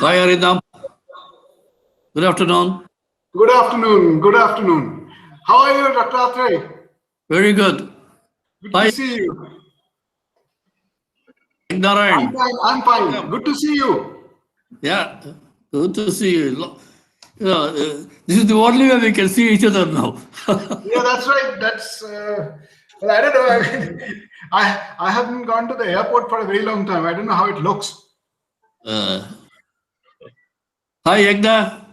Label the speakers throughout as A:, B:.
A: Hi, Arindam. Good afternoon.
B: Good afternoon. Good afternoon. How are you, Dr. Atre?
A: Very good.
B: Good
A: Hi,
B: to see you.
A: Narayan.
B: I'm fine. I'm fine. Good to see you.
A: Yeah, good to see you. This is the only way we can see each other now.
B: Yeah, that's right. That's well, I don't know. I mean, I haven't gone to the airport for a very long time. I don't know how it looks.
A: Hi, Yagna.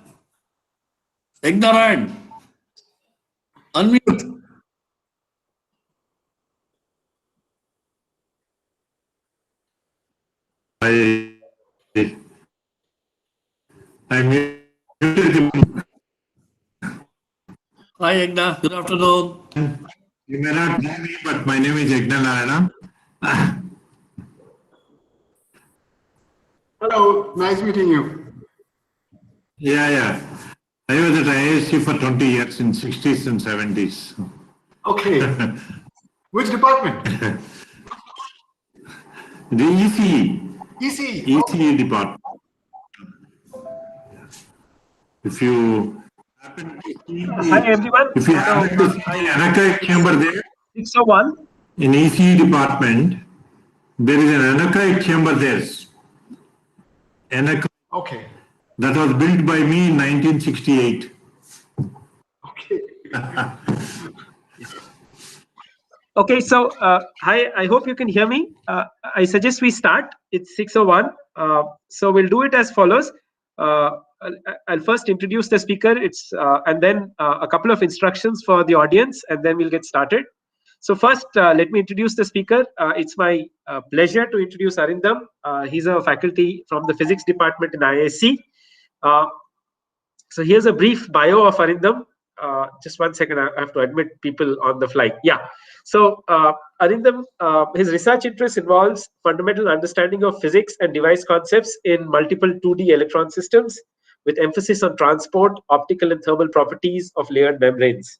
A: Narayan. Unmute.
C: I muted him.
A: Hi, Yagna. Good afternoon.
C: You may not know me, but my name is Yagna Narayana.
B: Hello. Nice meeting you.
C: Yeah. I was at IISc for 20 years in 60s and 70s.
B: Okay. Which department?
C: The ECE.
B: ECE.
C: Department. If you happen to see
D: Hi everyone.
C: if you happen to see the anechoic chamber there,
D: 601.
C: in ECE department, there is an anechoic chamber there.
B: Okay.
C: That was built by me in 1968.
B: Okay.
D: Okay, so hi, I hope you can hear me. I suggest we start. It's 601. So we'll do it as follows. I'll first introduce the speaker. And then a couple of instructions for the audience, and then we'll get started. So first, let me introduce the speaker. It's my pleasure to introduce Arindam. He's a faculty from the physics department in IISc. So here's a brief bio of Arindam. Just 1 second, I have to admit people on the fly. Yeah. So Arindam, his research interest involves fundamental understanding of physics and device concepts in multiple 2D electron systems, with emphasis on transport, optical and thermal properties of layered membranes.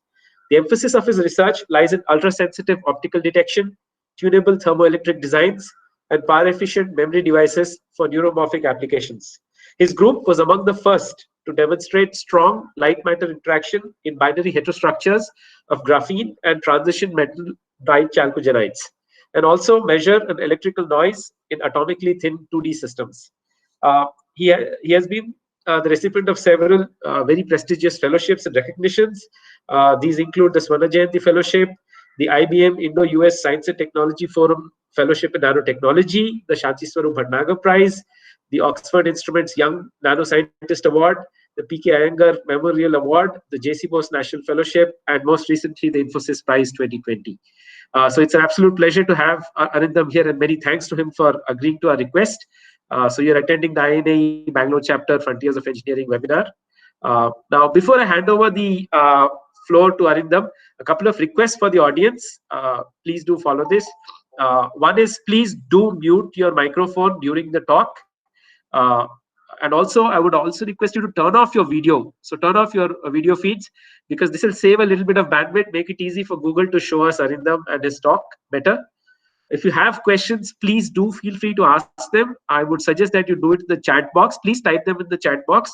D: The emphasis of his research lies in ultra-sensitive optical detection, tunable thermoelectric designs, and power-efficient memory devices for neuromorphic applications. His group was among the first to demonstrate strong light-matter interaction in binary heterostructures of graphene and transition metal dichalcogenides, and also measure an electrical noise in atomically thin 2D systems. He has been the recipient of several very prestigious fellowships and recognitions. These include the Swarna Jayanti Fellowship, the IBM Indo-US Science and Technology Forum Fellowship in Nanotechnology, the Shanti Swarup Bhatnagar Prize, the Oxford Instruments Young Nanoscientist Award, the P.K. Iyengar Memorial Award, the J.C. Bose National Fellowship, and most recently the Infosys Prize 2020. So it's an absolute pleasure to have Arindam here, and many thanks to him for agreeing to our request. So you're attending the INAE Bangalore Chapter Frontiers of Engineering webinar. Now, before I hand over the floor to Arindam, a couple of requests for the audience. Please do follow this. One is, please do mute your microphone during the talk. And also, I would also request you to turn off your video. So turn off your video feeds, because this will save a little bit of bandwidth, make it easy for Google to show us Arindam and his talk better. If you have questions, please do feel free to ask them. I would suggest that you do it in the chat box. Please type them in the chat box,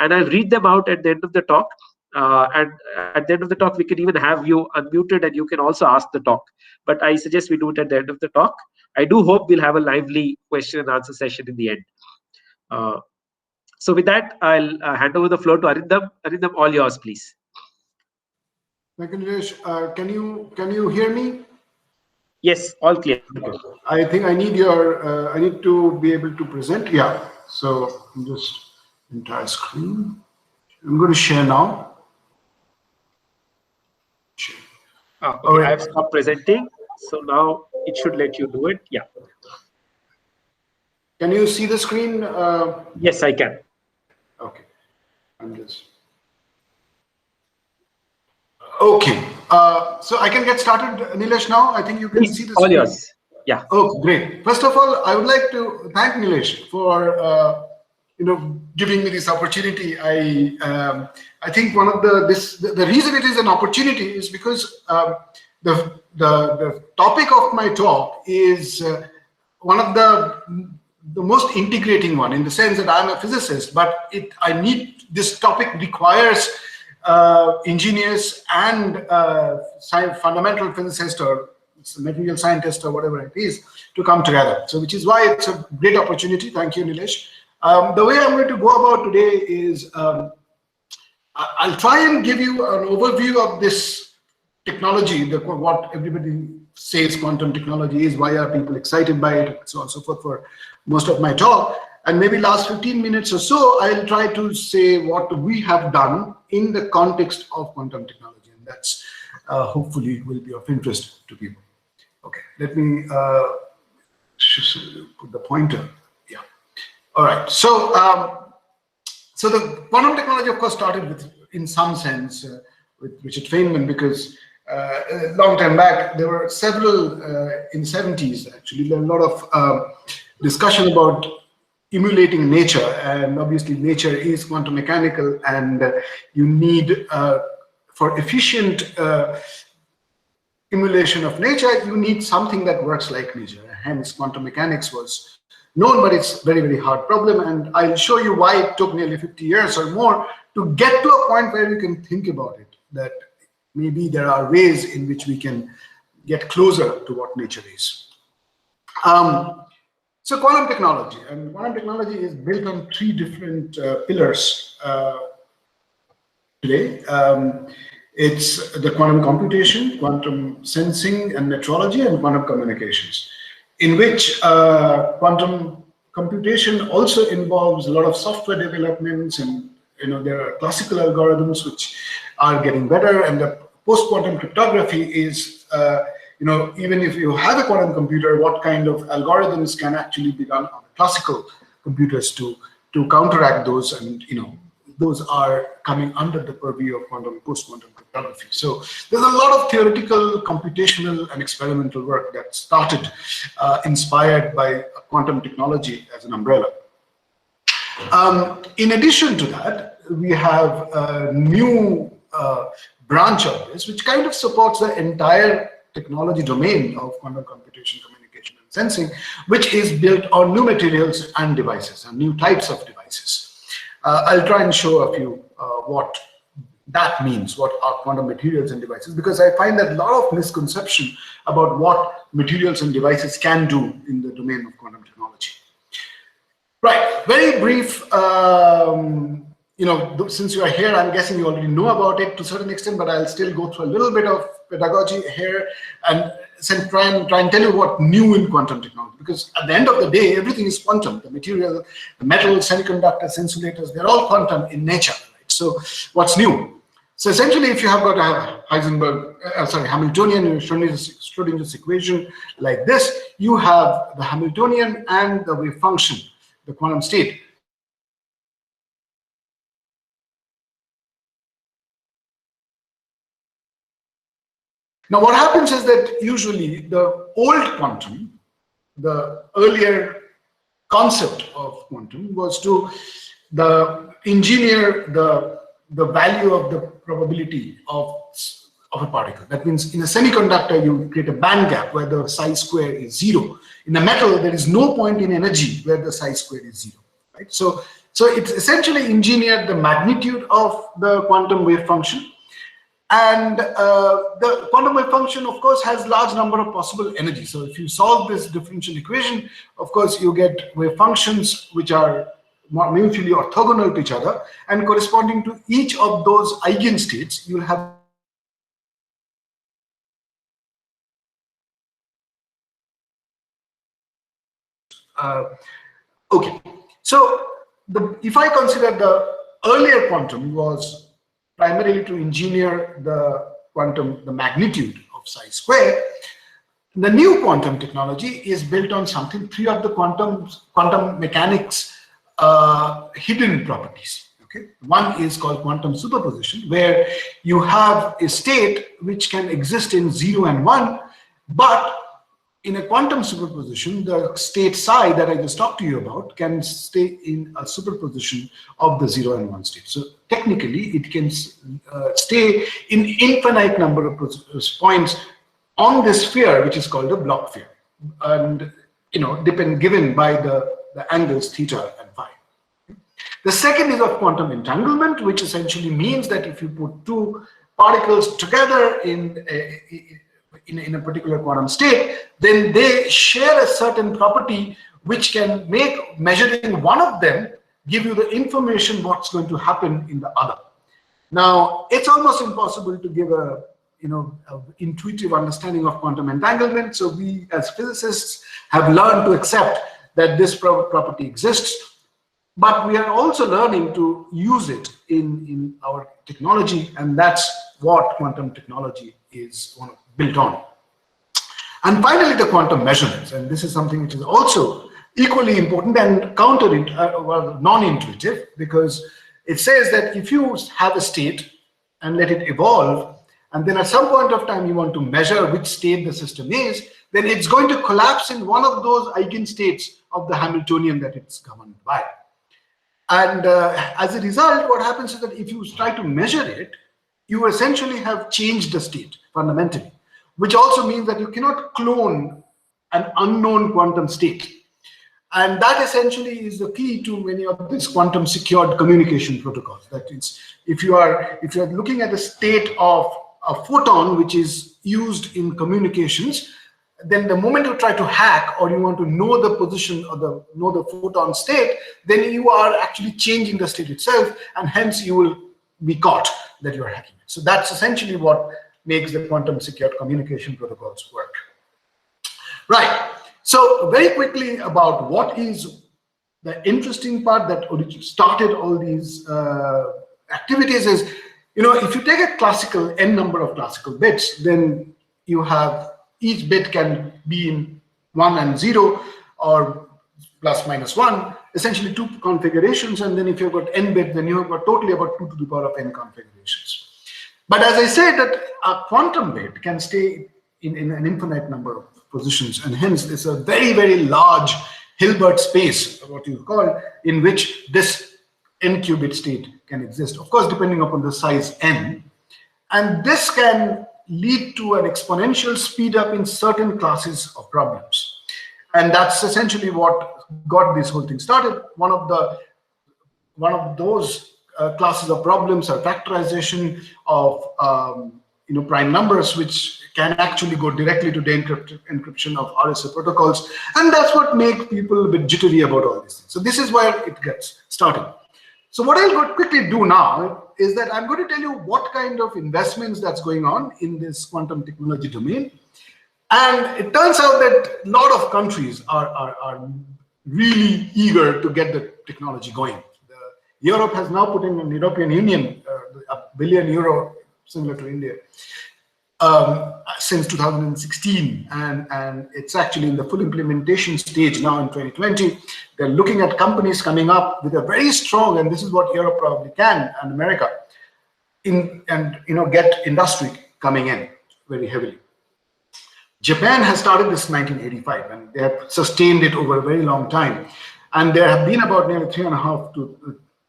D: and I'll read them out at the end of the talk. And at the end of the talk, we can even have you unmuted and you can also ask the talk. But I suggest we do it at the end of the talk. I do hope we'll have a lively question and answer session in the end. So with that, I'll hand over the floor to Arindam. Arindam, all yours, please.
B: Thank you, Nilesh. Can you hear me?
D: Yes, all clear.
B: I think I need your. I need to be able to present. Yeah. So I'm just entire screen. I'm going to share now.
D: Okay, right. I've stopped presenting, so now it should let you do it. Yeah.
B: Can you see the screen?
D: Yes, I can.
B: Okay. I'm just. Okay. So I can get started, Nilesh, now. I think you can see the screen.
D: All yours. Yeah.
B: Oh, great. First of all, I would like to thank Nilesh for giving me this opportunity. I think one of the reason it is an opportunity is because the topic of my talk is one of the most integrating one, in the sense that I'm a physicist, but this topic requires engineers and fundamental physicists or material scientists or whatever it is to come together. So which is why it's a great opportunity. Thank you, Nilesh. The way I'm going to go about today is I'll try and give you an overview of this technology, what everybody says quantum technology is, why are people excited by it, so on and so forth for most of my talk. And maybe last 15 minutes or so, I'll try to say what we have done in the context of quantum technology. And that's hopefully will be of interest to people. Okay, let me put the pointer. Yeah. All right. So, so the quantum technology, of course, started with, in some sense, with Richard Feynman, because a long time back, there were several, in the 70s, actually, there were a lot of discussion about emulating nature, and obviously nature is quantum mechanical, and you need, for efficient emulation of nature, you need something that works like nature. Hence, quantum mechanics was known, but it's very, very hard problem, and I'll show you why it took nearly 50 years or more to get to a point where you can think about it, that maybe there are ways in which we can get closer to what nature is. So quantum technology, and quantum technology is built on 3 different pillars today. It's the quantum computation, quantum sensing and metrology, and quantum communications, in which quantum computation also involves a lot of software developments, and there are classical algorithms which are getting better, and the post-quantum cryptography is even if you have a quantum computer, what kind of algorithms can actually be done on classical computers to counteract those, and those are coming under the purview of post-quantum cryptography. So there's a lot of theoretical, computational, and experimental work that started inspired by quantum technology as an umbrella. In addition to that, we have a new branch of this, which kind of supports the entire technology domain of quantum computation, communication, and sensing, which is built on new materials and devices, and new types of devices. I'll try and show a few what that means, what are quantum materials and devices, because I find that a lot of misconception about what materials and devices can do in the domain of quantum technology. Right, very brief, since you are here, I'm guessing you already know about it to a certain extent, but I'll still go through a little bit of pedagogy here and try and tell you what new in quantum technology, because at the end of the day, everything is quantum. The material, the metals, semiconductors, insulators, they're all quantum in nature, right? So what's new? So essentially, if you have got a Hamiltonian Schrödinger's equation like this, you have the Hamiltonian and the wave function, the quantum state. Now, what happens is that usually the old quantum, the earlier concept of quantum, was to engineer the value of the probability of a particle. That means in a semiconductor, you create a band gap where the psi square is 0. In a metal, there is no point in energy where the psi square is 0. Right? So it's essentially engineered the magnitude of the quantum wave function. And the quantum wave function, of course, has large number of possible energies. So if you solve this differential equation, of course, you get wave functions which are mutually orthogonal to each other, and corresponding to each of those eigenstates, you'll have okay. So if I consider the earlier quantum was primarily to engineer the magnitude of psi square, the new quantum technology is built on something, 3 of the quantum mechanics hidden properties. Okay, one is called quantum superposition, where you have a state which can exist in 0 and 1, but in a quantum superposition, the state psi that I just talked to you about can stay in a superposition of the 0 and 1 state. So technically, it can stay in infinite number of points on this sphere, which is called a block sphere, and given by the the angles theta and phi. The second is of quantum entanglement, which essentially means that if you put two particles together in a particular quantum state, then they share a certain property which can make measuring one of them give you the information what's going to happen in the other. Now, it's almost impossible to give a intuitive understanding of quantum entanglement. So we as physicists have learned to accept that this property exists. But we are also learning to use it in our technology, and that's what quantum technology is built on. And finally, the quantum measurements, and this is something which is also equally important and non-intuitive, because it says that if you have a state and let it evolve, and then at some point of time you want to measure which state the system is, then it's going to collapse in one of those eigenstates of the Hamiltonian that it's governed by. And as a result, what happens is that if you try to measure it, you essentially have changed the state fundamentally, which also means that you cannot clone an unknown quantum state. And that essentially is the key to many of these quantum secured communication protocols. That is, if you are looking at the state of a photon, which is used in communications, then the moment you try to hack or you want to know the position or know the photon state, then you are actually changing the state itself, and hence you will be caught that you are hacking it. So that's essentially what makes the quantum secured communication protocols work. Right. So very quickly about what is the interesting part that started all these activities is, if you take a classical n number of classical bits, then you have each bit can be in 1 and 0 or plus minus 1, essentially two configurations. And then if you've got n bit, then you have got totally about 2 to the power of n configurations. But as I said, that a quantum bit can stay in an infinite number of positions, and hence it's a very, very large Hilbert space, what you call, in which this n qubit state can exist, of course, depending upon the size n. And this can lead to an exponential speed up in certain classes of problems. And that's essentially what got this whole thing started. One of those classes of problems are factorization of prime numbers, which can actually go directly to the encryption of RSA protocols. And that's what makes people a bit jittery about all this. So this is where it gets started. So what I'll quickly do now is that I'm going to tell you what kind of investments that's going on in this quantum technology domain. And it turns out that a lot of countries are really eager to get the technology going. Europe has now put in an European Union, €1 billion, similar to India, since 2016, and it's actually in the full implementation stage now in 2020. They're looking at companies coming up with a very strong, and this is what Europe probably can, and America, get industry coming in very heavily. Japan has started this in 1985, and they have sustained it over a very long time. And there have been about nearly $350 to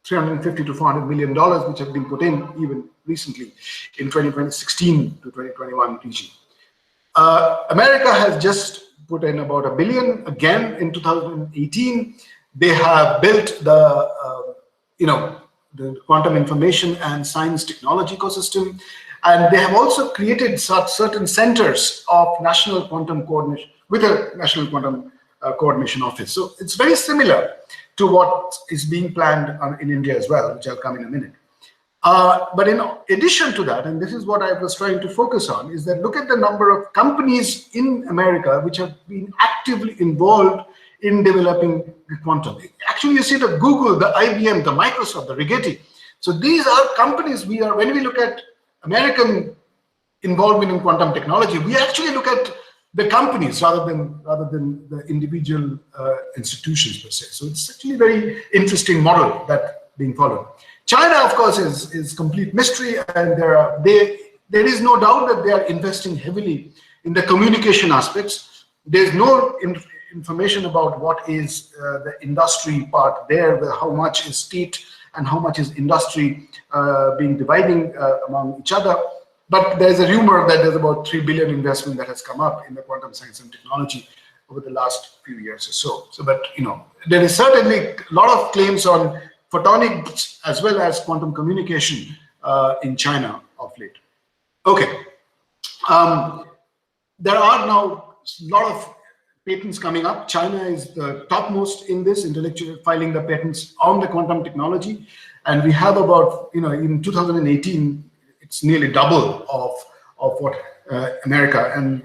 B: $400 million, which have been put in even recently in 2016 to 2021 region. America has just put in about $1 billion again in 2018. They have built the quantum information and science technology ecosystem, and they have also created certain centers of national quantum coordination with a national quantum coordination office. So it's very similar to what is being planned in India as well, which I'll come in a minute. But in addition to that, and this is what I was trying to focus on, is that look at the number of companies in America which have been actively involved in developing the quantum. Actually, you see the Google, the IBM, the Microsoft, the Rigetti. So these are companies when we look at American involvement in quantum technology, we actually look at the companies rather than the individual institutions per se. So it's actually a very interesting model that being followed. China, of course, is complete mystery, and there is no doubt that they are investing heavily in the communication aspects. There's no information about what is the industry part there, how much is state and how much is industry being dividing among each other. But there's a rumor that there's about $3 billion investment that has come up in the quantum science and technology over the last few years or so. So, but there is certainly a lot of claims on photonics as well as quantum communication in China of late. Okay, there are now a lot of patents coming up. China is the topmost in this, intellectual filing the patents on the quantum technology, and we have about in 2018 it's nearly double of what America and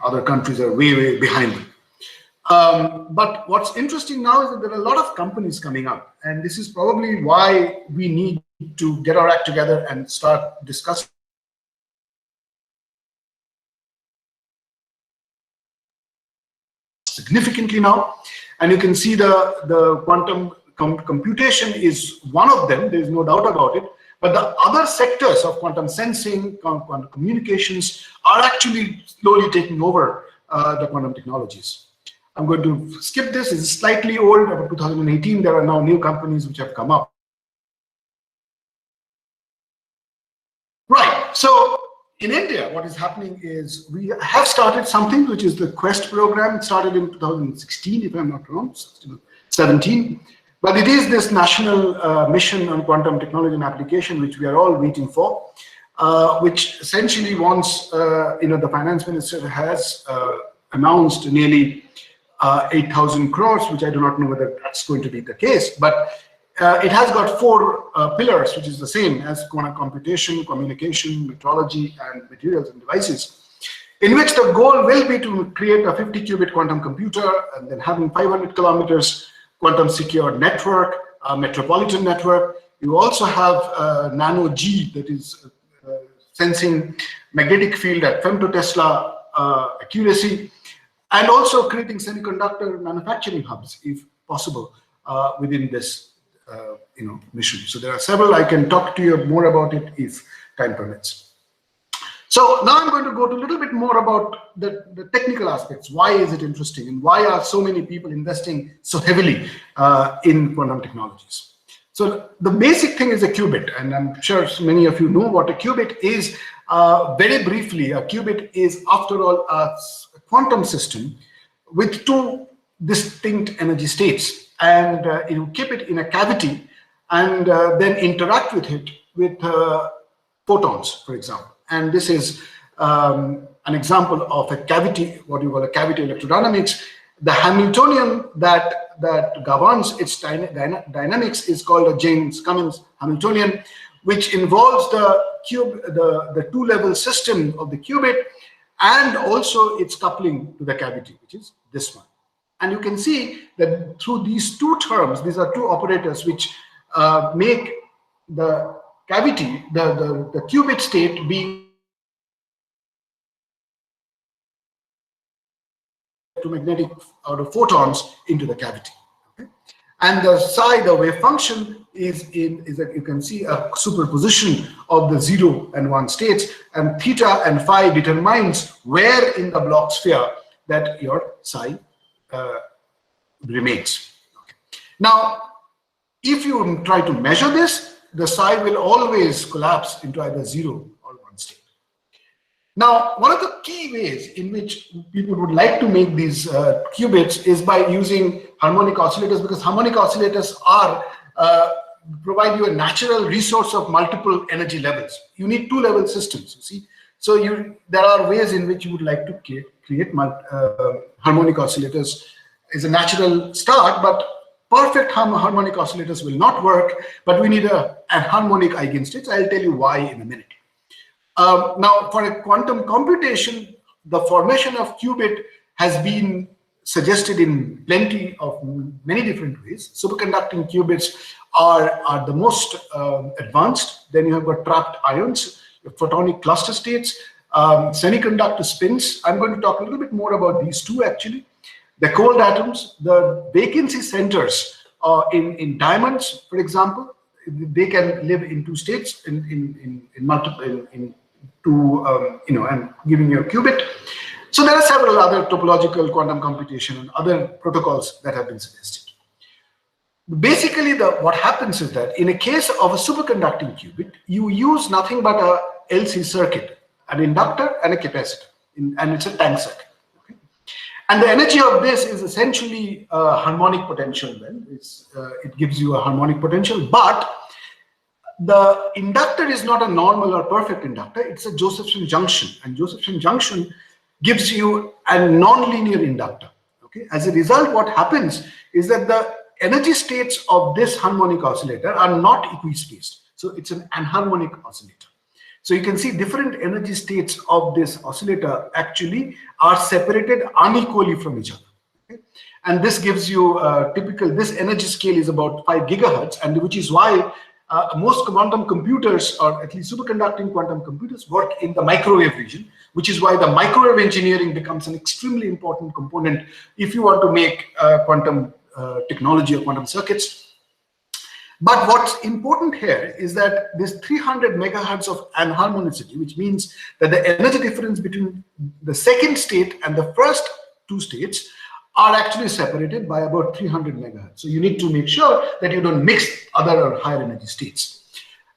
B: other countries are way behind them. But what's interesting now is that there are a lot of companies coming up, and this is probably why we need to get our act together and start discussing significantly now. And you can see the quantum computation is one of them, there's no doubt about it, but the other sectors of quantum sensing, quantum communications are actually slowly taking over the quantum technologies. I'm going to skip this. It's slightly old, about 2018. There are now new companies which have come up. Right, so in India, what is happening is we have started something which is the Quest program. It started in 2016, if I'm not wrong, 17. But it is this national mission on quantum technology and application, which we are all waiting for, which essentially wants, the finance minister has announced nearly 8,000 crores, which I do not know whether that's going to be the case, but it has got 4 pillars, which is the same as quantum computation, communication, metrology, and materials and devices, in which the goal will be to create a 50-qubit quantum computer and then having 500 kilometers quantum secure network, a metropolitan network. You also have nano G, that is sensing magnetic field at femtotesla accuracy, and also creating semiconductor manufacturing hubs, if possible, within this mission. So there are several. I can talk to you more about it if time permits. So now I'm going to go to a little bit more about the technical aspects. Why is it interesting, and why are so many people investing so heavily in quantum technologies? So the basic thing is a qubit, and I'm sure many of you know what a qubit is. Very briefly, a qubit is, after all, a quantum system with 2 distinct energy states, and you keep it in a cavity and then interact with it with photons, for example. And this is an example of a cavity, what you call a cavity electrodynamics. The Hamiltonian that governs its dynamics is called a James-Cummins Hamiltonian, which involves the 2-level system of the qubit and also its coupling to the cavity, which is this one. And you can see that through these 2 terms, these are 2 operators which make the cavity, the qubit state being magnetic out of photons into the cavity. Okay? And the psi, the wave function, is that you can see a superposition of the 0 and 1 states, and theta and phi determines where in the Bloch sphere that your psi remains. Okay. Now, if you try to measure this, the psi will always collapse into either 0 or 1 state. Now, one of the key ways in which people would like to make these qubits is by using harmonic oscillators, because harmonic oscillators provide you a natural resource of multiple energy levels. You need 2-level systems, you see. So there are ways in which you would like to create harmonic oscillators. Is a natural start, but perfect harmonic oscillators will not work, but we need a harmonic eigenstates. I'll tell you why in a minute. Now, for a quantum computation, the formation of qubit has been suggested in many different ways. Superconducting qubits are the most advanced. Then you have got trapped ions, photonic cluster states, semiconductor spins. I'm going to talk a little bit more about these 2 actually. The cold atoms, the vacancy centers in diamonds, for example, they can live in 2 states in multiple and giving you a qubit. So there are several other topological quantum computation and other protocols that have been suggested. Basically, what happens is that in a case of a superconducting qubit, you use nothing but a LC circuit, an inductor and a capacitor, and it's a tank circuit. Okay? And the energy of this is essentially harmonic potential. Then it gives you a harmonic potential, but the inductor is not a normal or perfect inductor. It's a Josephson junction, and Josephson junction gives you a nonlinear inductor. Okay. As a result, what happens is that the energy states of this harmonic oscillator are not equispaced. So it's an anharmonic oscillator. So you can see different energy states of this oscillator actually are separated unequally from each other. Okay? And this gives you this energy scale is about 5 gigahertz, and which is why most quantum computers, or at least superconducting quantum computers, work in the microwave region, which is why the microwave engineering becomes an extremely important component if you want to make quantum technology or quantum circuits. But what's important here is that this 300 megahertz of anharmonicity, which means that the energy difference between the second state and the first two states are actually separated by about 300 megahertz. So you need to make sure that you don't mix other or higher energy states.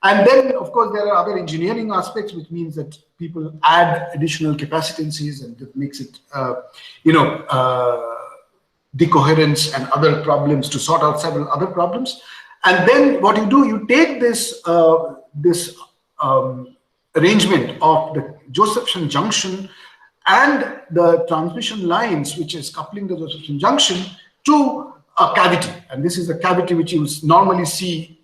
B: And then, of course, there are other engineering aspects, which means that people add additional capacitances, and that makes it, decoherence and other problems to sort out several other problems. And then what you do, you take this arrangement of the Josephson junction and the transmission lines, which is coupling the Josephson junction to a cavity. And this is a cavity which you normally see,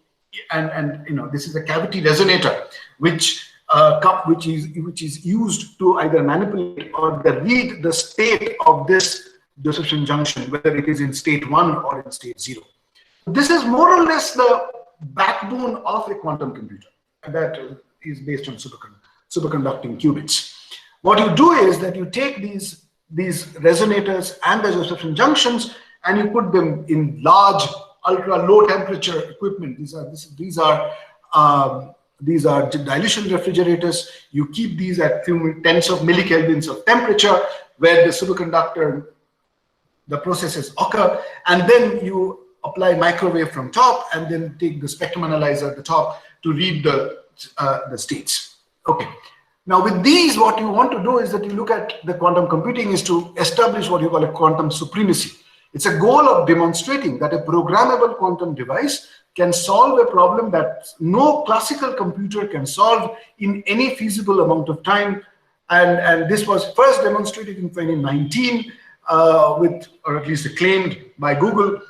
B: and this is a cavity resonator, which is used to either manipulate or read the state of this Josephson junction, whether it is in state 1 or in state 0. This is more or less the backbone of a quantum computer that is based on superconducting qubits. What you do is that you take these resonators and the Josephson junctions, and you put them in large, ultra low temperature equipment. These are dilution refrigerators. You keep these at few tens of millikelvins of temperature, where the superconductor, the processes occur, and then you apply microwave from top, and then take the spectrum analyzer at the top to read the states. Okay. Now with these, what you want to do is that you look at the quantum computing is to establish what you call a quantum supremacy. It's a goal of demonstrating that a programmable quantum device can solve a problem that no classical computer can solve in any feasible amount of time. And this was first demonstrated in 2019 or at least claimed by Google,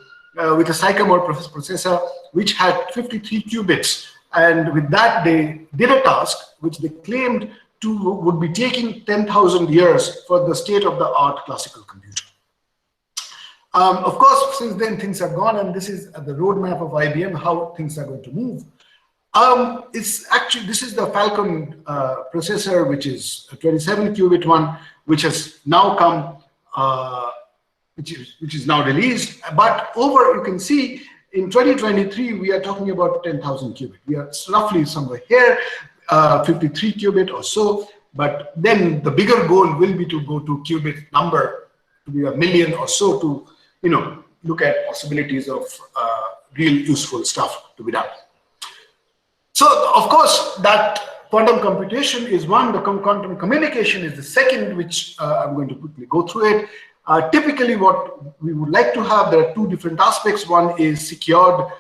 B: with a Sycamore processor, which had 53 qubits. And with that, they did a task which they claimed would be taking 10,000 years for the state-of-the-art classical computer. Of course, since then things have gone, and this is the roadmap of IBM, how things are going to move. This is the Falcon processor, which is a 27 qubit one, which has now come, which is now released. But you can see in 2023, we are talking about 10,000 qubit. We are roughly somewhere here, 53 qubit or so. But then the bigger goal will be to go to qubit number, to be 1 million or so, to look at possibilities of real useful stuff to be done. So of course, that quantum computation is one. The quantum communication is the second, which I'm going to quickly go through it. Typically, what we would like to have, there are two different aspects. One is secured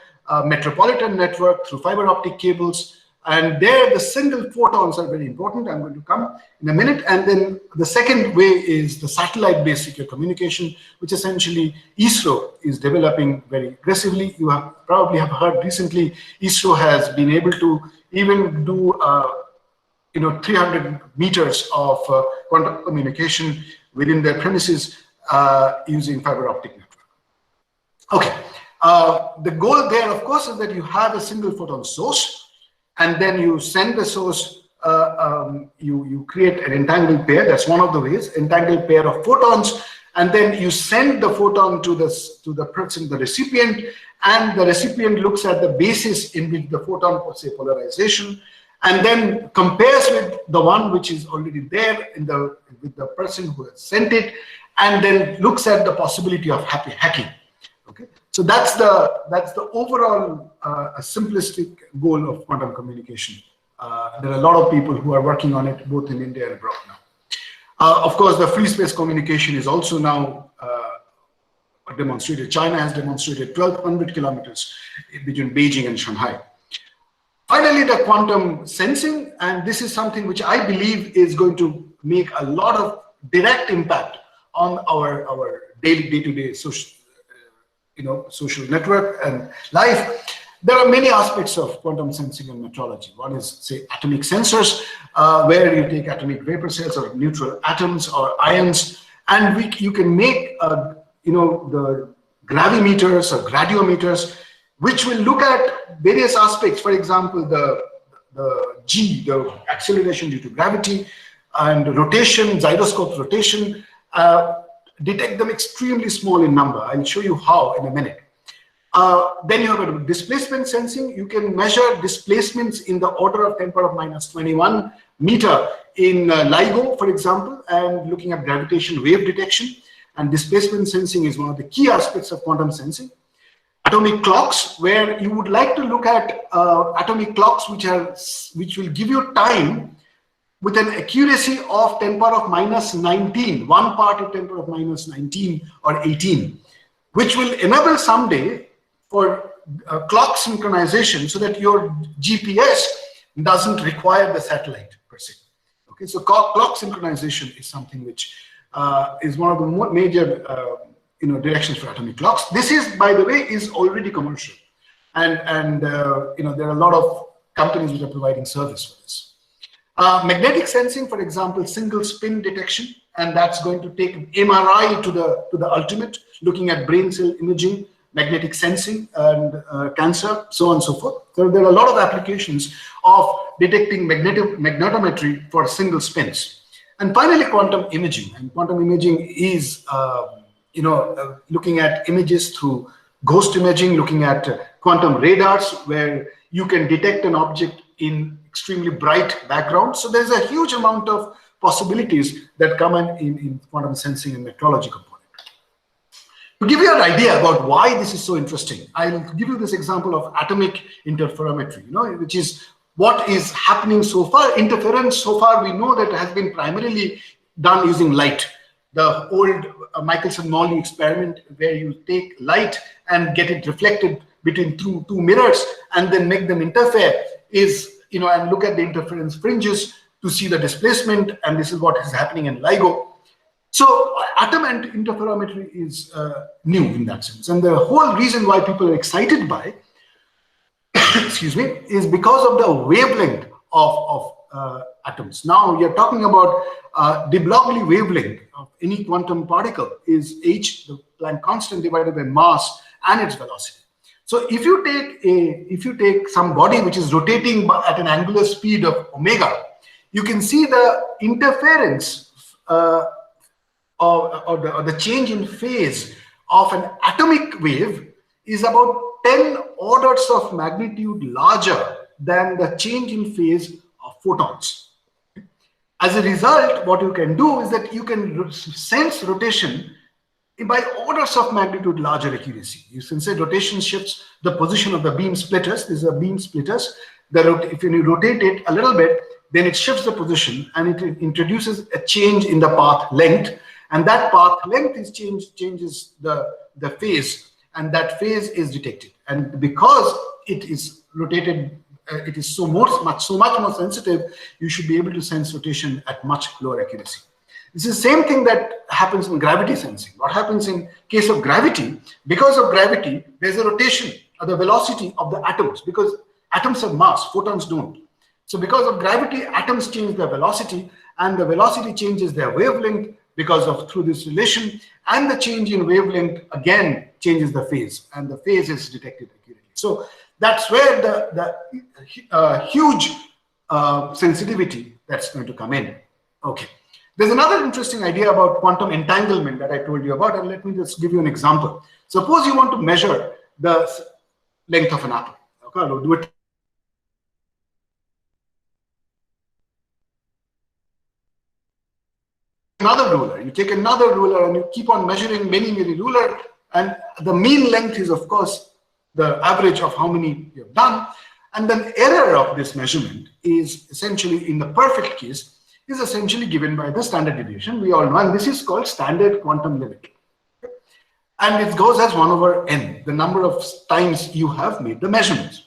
B: metropolitan network through fiber optic cables. And there, the single photons are very important. I'm going to come in a minute. And then the second way is the satellite-based secure communication, which essentially ISRO is developing very aggressively. You probably have heard recently, ISRO has been able to even do 300 meters of quantum communication within their premises using fiber optic network. Okay. The goal there, of course, is that you have a single photon source, and then you send the source, you create an entangled pair. That's one of the ways, entangled pair of photons, and then you send the photon to the person, the recipient, and the recipient looks at the basis in which the photon, say polarization, and then compares with the one which is already there with the person who has sent it, and then looks at the possibility of hacking. Okay, so that's the overall simplistic goal of quantum communication. There are a lot of people who are working on it, both in India and abroad now. Of course, the free space communication is also now demonstrated. China has demonstrated 1,200 kilometers between Beijing and Shanghai. Finally, the quantum sensing, and this is something which I believe is going to make a lot of direct impact on our day-to-day social, social network and life. There are many aspects of quantum sensing and metrology. One is, say, atomic sensors, where you take atomic vapor cells or neutral atoms or ions, and you can make, the gravimeters or gradiometers, which will look at various aspects. For example, the G, the acceleration due to gravity, and rotation, gyroscope rotation, detect them extremely small in number. I'll show you how in a minute. Then you have a displacement sensing. You can measure displacements in the order of 10 power minus 21 meter in LIGO, for example, and looking at gravitational wave detection. And displacement sensing is one of the key aspects of quantum sensing. Atomic clocks, where you would like to look at atomic clocks which will give you time with an accuracy of 10 power of minus 19, 1 part of 10 power of minus 19 or 18, which will enable someday for clock synchronization so that your GPS doesn't require the satellite per se. Okay, so clock synchronization is something which is one of the major directions for atomic clocks. This is, by the way, is already commercial, and there are a lot of companies which are providing service for this. Magnetic sensing, for example, single spin detection, and that's going to take MRI to the ultimate, looking at brain cell imaging, magnetic sensing, and cancer, so on and so forth. So there are a lot of applications of detecting magnetometry for single spins. And finally, quantum imaging. And quantum imaging is, looking at images through ghost imaging, looking at quantum radars, where you can detect an object in extremely bright background. So there's a huge amount of possibilities that come in quantum sensing and metrology component. To give you an idea about why this is so interesting, I'll give you this example of atomic interferometry, which is what is happening so far. Interference, so far we know that has been primarily done using light. The old Michelson-Morley experiment, where you take light and get it reflected between two mirrors and then make them interfere, is, and look at the interference fringes to see the displacement, and this is what is happening in LIGO. So atom and interferometry is new in that sense. And the whole reason why people are excited by, excuse me, is because of the wavelength of atoms. Now you're talking about de Broglie wavelength of any quantum particle is h, the Planck constant, divided by mass and its velocity. So if you take some body which is rotating at an angular speed of omega, you can see the interference or the change in phase of an atomic wave is about 10 orders of magnitude larger than the change in phase of photons. As a result, what you can do is that you can sense rotation by orders of magnitude larger accuracy. You can say rotation shifts the position of the beam splitters. These are beam splitters. If you rotate it a little bit, then it shifts the position and it introduces a change in the path length. And that path length is changes the phase, and that phase is detected. And because it is rotated, it is so much more sensitive, you should be able to sense rotation at much lower accuracy. This is the same thing that happens in gravity sensing. What happens in case of gravity? Because of gravity, there's a rotation of the velocity of the atoms, because atoms have mass, photons don't. So because of gravity, atoms change their velocity, and the velocity changes their wavelength through this relation, and the change in wavelength again changes the phase, and the phase is detected accurately. So that's where the huge sensitivity that's going to come in. Okay. There's another interesting idea about quantum entanglement that I told you about, and let me just give you an example. Suppose you want to measure the length of an apple. Okay, I'll do it. Another ruler. You take another ruler and you keep on measuring many ruler, and the mean length is, of course, the average of how many you've done. And then error of this measurement is essentially, in the perfect case, is essentially given by the standard deviation. We all know, and this is called standard quantum limit. and it goes as 1 over n, the number of times you have made the measurements.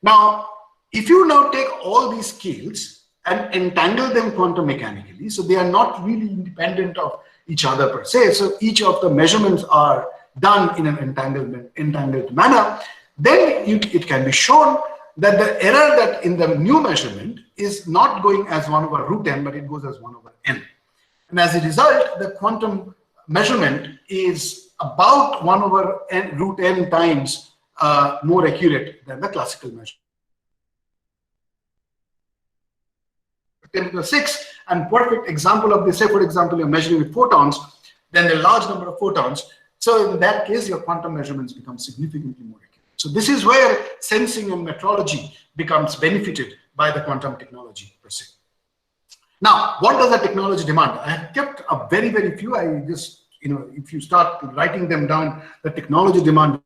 B: Now, if you now take all these scales and entangle them quantum mechanically, so they are not really independent of each other per se, so each of the measurements are done in an entangled manner, then it can be shown that the error that in the new measurement is not going as 1 over root n, but it goes as 1 over n. And as a result, the quantum measurement is about 1 over n, root n times more accurate than the classical measurement. 10 to the 6, and perfect example of this, say for example, you're measuring with photons, then a large number of photons. So in that case, your quantum measurements become significantly more accurate. So this is where sensing and metrology becomes benefited by the quantum technology per se. Now, what does the technology demand? I have kept a very, very few. I just, if you start writing them down, the technology demand.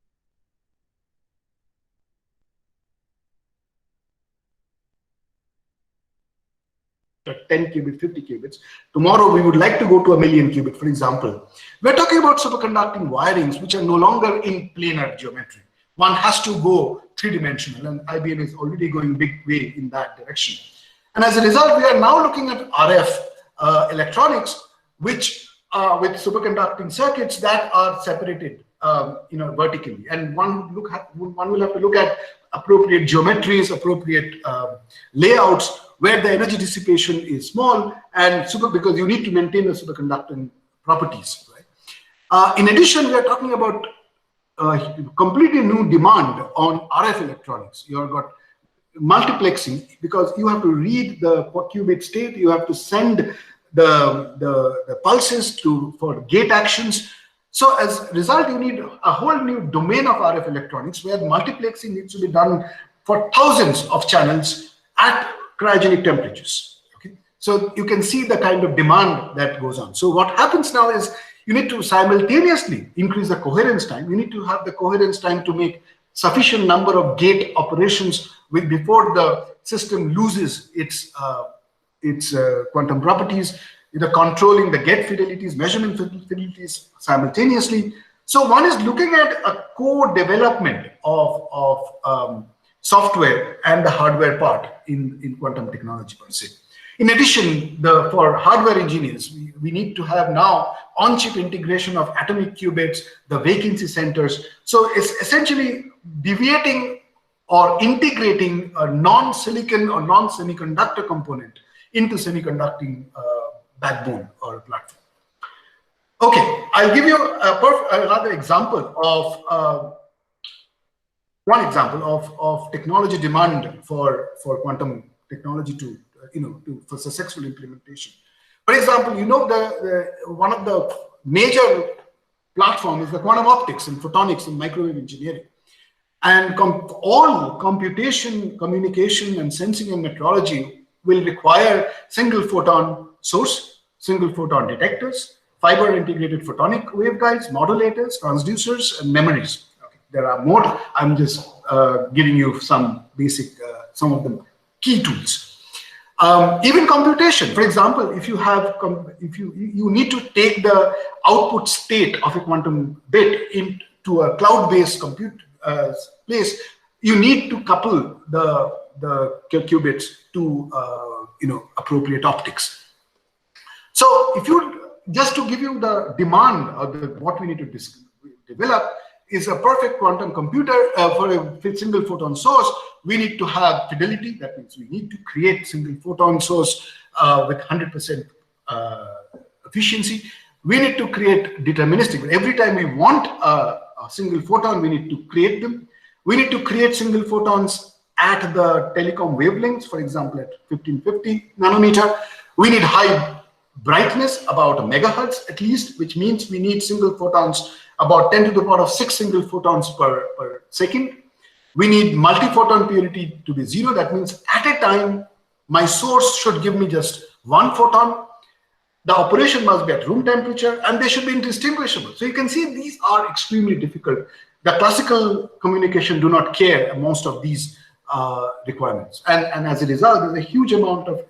B: At 10 qubit, 50 qubits. Tomorrow, we would like to go to 1 million qubit, for example. We're talking about superconducting wirings, which are no longer in planar geometry. One has to go three-dimensional, and IBM is already going big way in that direction. And as a result, we are now looking at RF electronics, which with superconducting circuits that are separated, vertically. And one will have to look at appropriate geometries, appropriate layouts, where the energy dissipation is small, and because you need to maintain the superconducting properties. Right? In addition, we are talking about completely new demand on RF electronics. You have got multiplexing, because you have to read the qubit state, you have to send the pulses for gate actions. So as a result, you need a whole new domain of RF electronics where multiplexing needs to be done for thousands of channels at cryogenic temperatures. Okay, so you can see the kind of demand that goes on. So what happens now is you need to simultaneously increase the coherence time. You need to have the coherence time to make sufficient number of gate operations before the system loses its quantum properties, controlling the gate fidelities, measurement fidelities simultaneously. So one is looking at a co-development of software and the hardware part in quantum technology per se. In addition, for hardware engineers, we need to have now on-chip integration of atomic qubits, the vacancy centers. So it's essentially deviating or integrating a non-silicon or non-semiconductor component into semiconducting backbone or platform. Okay, I'll give you another example of one example of technology demand for quantum technology for successful implementation. For example, one of the major platforms is the quantum optics and photonics and microwave engineering. And all computation, communication, and sensing and metrology will require single photon source, single photon detectors, fiber integrated photonic waveguides, modulators, transducers, and memories. Okay. There are more. I'm just giving you some basic, some of the key tools. Even computation, for example, if you need to take the output state of a quantum bit into a cloud-based compute place, you need to couple the qubits to appropriate optics. So if you just to give you the demand of what we need to develop is a perfect quantum computer for a single photon source. We need to have fidelity. That means we need to create single photon source with 100% efficiency. We need to create deterministic. Every time we want a single photon, we need to create them. We need to create single photons at the telecom wavelengths, for example, at 1550 nanometer. We need high brightness, about a megahertz at least, which means we need single photons, about 10 to the power of 6 single photons per second. We need multi-photon purity to be 0. That means at a time, my source should give me just 1 photon. The operation must be at room temperature, and they should be indistinguishable. So you can see these are extremely difficult. The classical communication do not care most of these requirements. And as a result, there's a huge amount of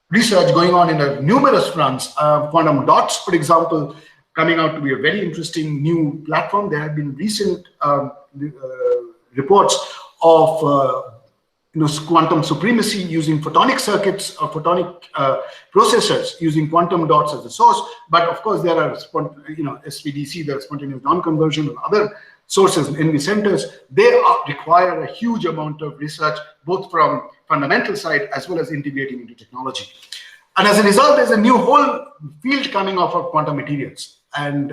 B: research going on in numerous fronts. Quantum dots, for example, coming out to be a very interesting new platform. There have been recent reports of quantum supremacy using photonic circuits or photonic processors using quantum dots as a source. But of course, there are SPDC, the spontaneous non-conversion, and other sources in NV centers. They require a huge amount of research, both from fundamental side as well as integrating into technology. And as a result, there's a new whole field coming off of quantum materials and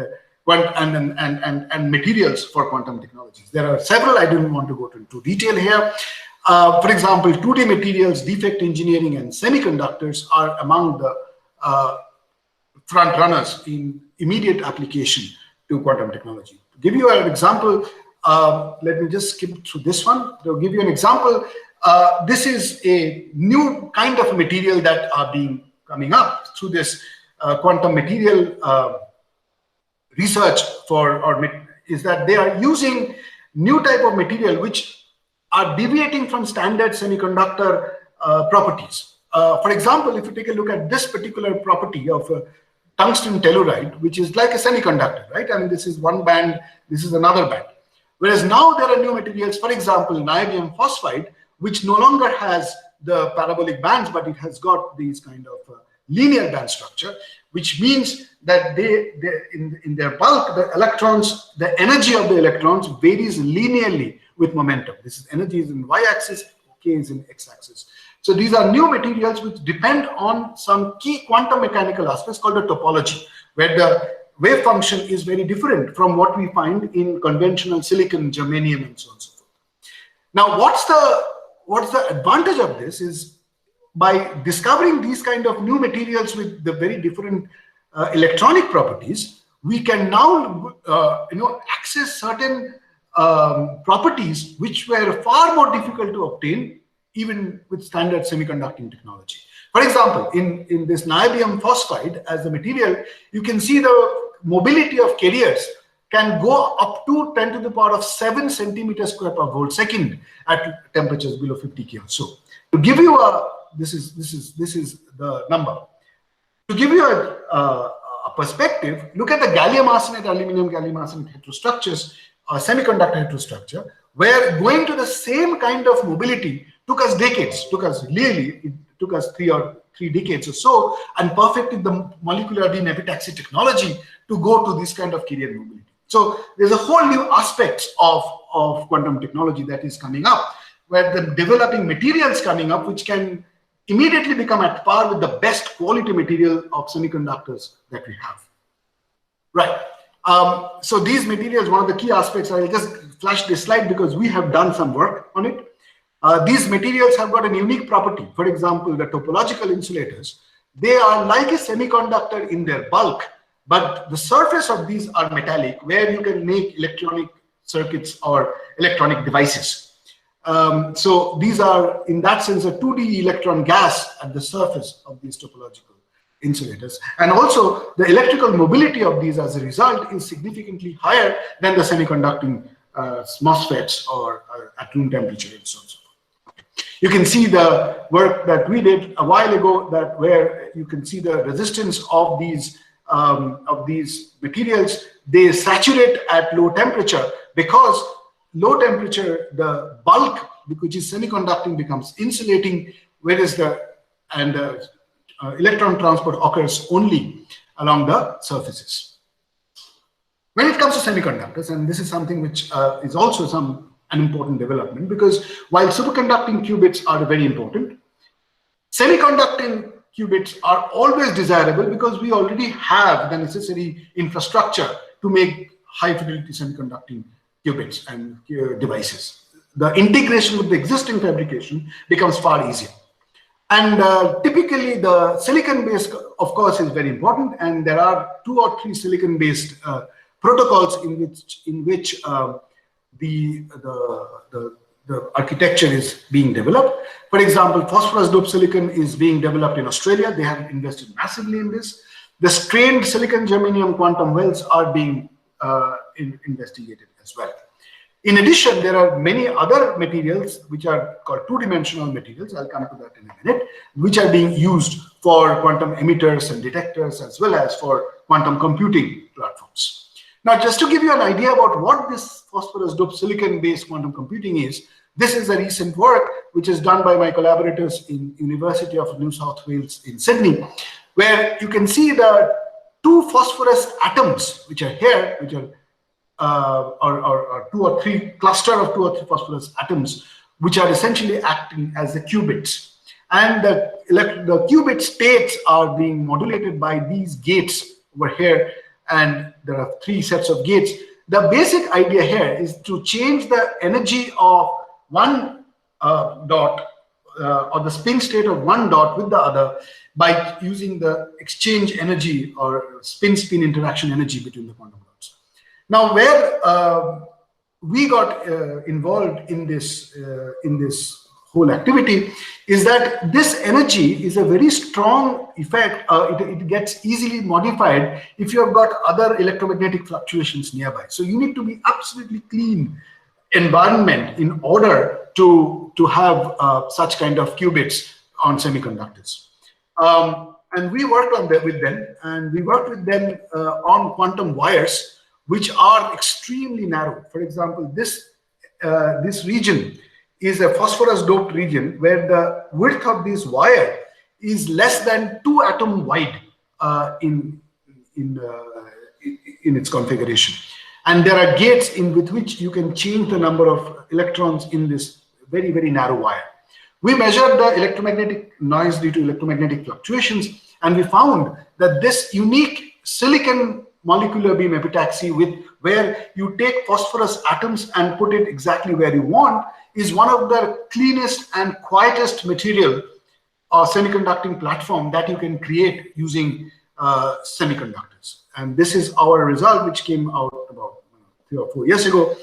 B: materials for quantum technologies. There are several. I don't want to go into detail here. For example, 2D materials, defect engineering, and semiconductors are among the front runners in immediate application to quantum technology. To give you an example, let me just skip through this one. To give you an example, this is a new kind of material that are coming up through this quantum material research is that they are using new type of material which are deviating from standard semiconductor properties. For example, if you take a look at this particular property of tungsten telluride, which is like a semiconductor, right? I mean, this is one band, this is another band. Whereas now there are new materials, for example, niobium phosphide, which no longer has the parabolic bands, but it has got these kind of linear band structure, which means that in their bulk, the electrons, the energy of the electrons varies linearly with momentum. This is energy is in y-axis, K is in x-axis. So these are new materials which depend on some key quantum mechanical aspects called the topology, where the wave function is very different from what we find in conventional silicon, germanium, and so on and so forth. Now, what's the advantage of this is by discovering these kind of new materials with the very different electronic properties, we can now access certain properties which were far more difficult to obtain even with standard semiconducting technology. For example, in this niobium phosphide as a material, you can see the mobility of carriers can go up to 10 to the power of 7 centimeters square per volt second at temperatures below 50 K or so. To give you this is the number. To give you a perspective, look at the gallium arsenide, aluminum gallium arsenide heterostructures, semiconductor heterostructure, where going to the same kind of mobility took us decades, it took us three decades or so, and perfected the molecular epitaxy technology to go to this kind of carrier mobility. So there's a whole new aspect of quantum technology that is coming up, where the developing materials coming up, which can immediately become at par with the best quality material of semiconductors that we have. Right. So these materials, one of the key aspects, I'll just flash this slide because we have done some work on it. These materials have got a unique property. For example, the topological insulators, they are like a semiconductor in their bulk, but the surface of these are metallic, where you can make electronic circuits or electronic devices. So these are, in that sense, a 2D electron gas at the surface of these topological insulators. And also, the electrical mobility of these as a result is significantly higher than the semiconducting MOSFETs or at room temperature and so on. You can see the work that we did a while ago, where you can see the resistance of these materials. They saturate at low temperature because low temperature, the bulk, which is semiconducting, becomes insulating, whereas electron transport occurs only along the surfaces. When it comes to semiconductors, and this is something which is also an important development, because while superconducting qubits are very important, semiconducting qubits are always desirable because we already have the necessary infrastructure to make high fidelity semiconducting qubits and devices. The integration with the existing fabrication becomes far easier. And typically the silicon-based, of course, is very important, and there are 2 or 3 silicon-based protocols in which the architecture is being developed. For example, phosphorus doped silicon is being developed in Australia. They have invested massively in this. The strained silicon germanium quantum wells are being investigated as well. In addition, there are many other materials which are called two-dimensional materials, I'll come to that in a minute, which are being used for quantum emitters and detectors, as well as for quantum computing platforms. Now, just to give you an idea about what this phosphorus doped silicon-based quantum computing is, this is a recent work which is done by my collaborators in University of New South Wales in Sydney, where you can see the two phosphorus atoms which are here, which are or two or three cluster of 2 or 3 phosphorus atoms, which are essentially acting as the qubits. And the qubit states are being modulated by these gates over here, and there are 3 sets of gates. The basic idea here is to change the energy of one dot or the spin state of one dot with the other by using the exchange energy or spin-spin interaction energy between the quantum dots. Now, where we got involved in this whole activity is that this energy is a very strong effect. It gets easily modified if you have got other electromagnetic fluctuations nearby. So you need to be absolutely clean environment in order to have such kind of qubits on semiconductors. And we worked on that with them, and we worked with them on quantum wires, which are extremely narrow. For example, this region is a phosphorus doped region where the width of this wire is less than 2 atom wide in its configuration. And there are gates with which you can change the number of electrons in this very, very narrow wire. We measured the electromagnetic noise due to electromagnetic fluctuations, and we found that this unique silicon molecular beam epitaxy where you take phosphorus atoms and put it exactly where you want is one of the cleanest and quietest material or semiconducting platform that you can create using semiconductors. And this is our result, which came out about 3 or 4 years ago,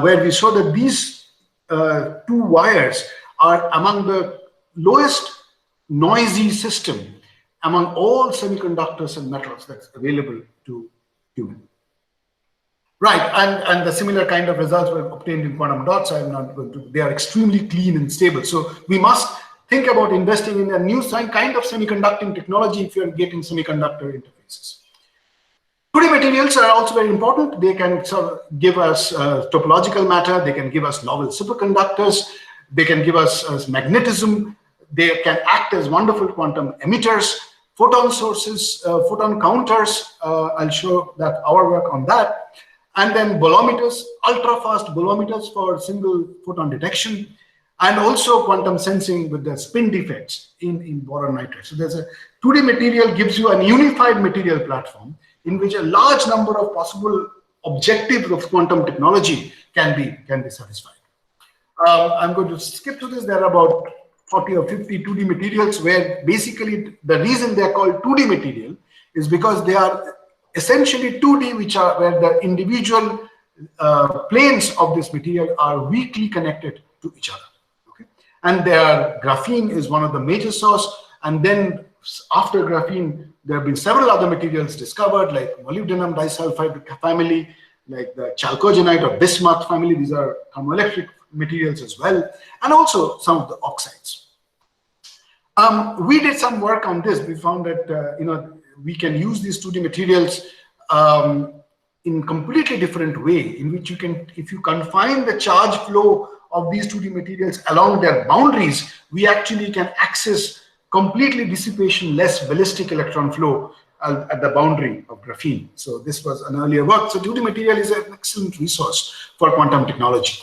B: where we show that these 2 wires are among the lowest noisy system among all semiconductors and metals that's available to human. Right, and the similar kind of results were obtained in quantum dots. I'm not going to, they are extremely clean and stable. So we must think about investing in a new kind of semiconducting technology if you're getting semiconductor interfaces. 2D materials are also very important. They can sort of give us topological matter. They can give us novel superconductors. They can give us magnetism. They can act as wonderful quantum emitters, photon sources, photon counters. I'll show that our work on that. And then bolometers, ultra-fast bolometers for single photon detection, and also quantum sensing with the spin defects in boron nitride. So there's a 2D material gives you a unified material platform in which a large number of possible objectives of quantum technology can be satisfied. I'm going to skip to this. There are about 40 or 50 2D materials where basically the reason they're called 2D material is because they are essentially 2D, which are where the individual planes of this material are weakly connected to each other. Okay? And their graphene is one of the major source. And then after graphene, there have been several other materials discovered, like molybdenum disulfide family, like the chalcogenide or bismuth family. These are thermoelectric materials as well, and also some of the oxides. We did some work on this. We found that we can use these 2D materials in completely different way, in which you can, if you confine the charge flow of these 2D materials along their boundaries, we actually can access completely dissipation-less ballistic electron flow at the boundary of graphene. So this was an earlier work. So 2D material is an excellent resource for quantum technology.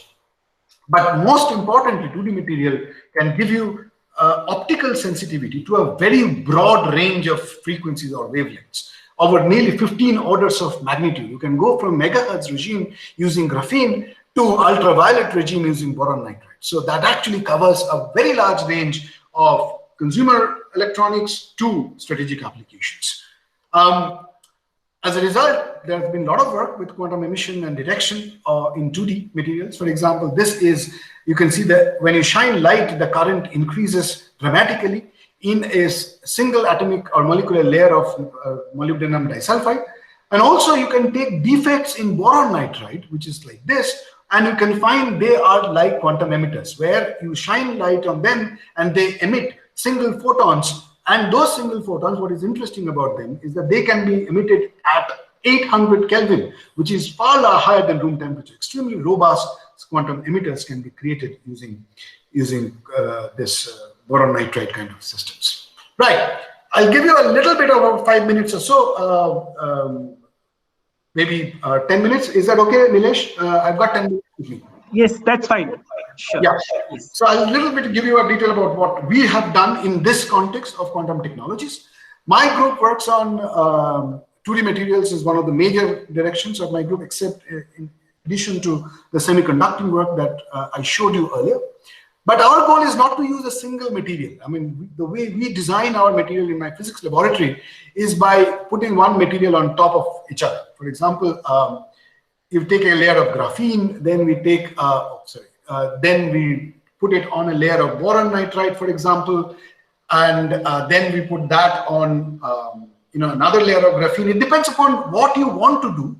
B: But most importantly, 2D material can give you optical sensitivity to a very broad range of frequencies or wavelengths over nearly 15 orders of magnitude. You can go from megahertz regime using graphene to ultraviolet regime using boron nitride. So that actually covers a very large range of consumer electronics to strategic applications. As a result, there has been a lot of work with quantum emission and detection in 2D materials. For example, this is, you can see that when you shine light, the current increases dramatically in a single atomic or molecular layer of molybdenum disulfide. And also you can take defects in boron nitride, which is like this, And you can find they are like quantum emitters, where you shine light on them and they emit single photons. And those single photons, what is interesting about them is that they can be emitted at 800 Kelvin, which is far higher than room temperature. Extremely robust quantum emitters can be created using this boron nitride kind of systems. Right. I'll give you a little bit of 5 minutes or so, maybe 10 minutes. Is that okay, Nilesh? I've got 10 minutes with me.
D: Yes, that's fine. Sure.
B: Yeah.
D: Yes.
B: So I'll a little bit give you a detail about what we have done in this context of quantum technologies. My group works on 2D materials is one of the major directions of my group, except in addition to the semiconducting work that I showed you earlier. But our goal is not to use a single material. I mean, the way we design our material in my physics laboratory is by putting one material on top of each other. For example, you take a layer of graphene, then we take, then we put it on a layer of boron nitride, for example, and then we put that on, another layer of graphene. It depends upon what you want to do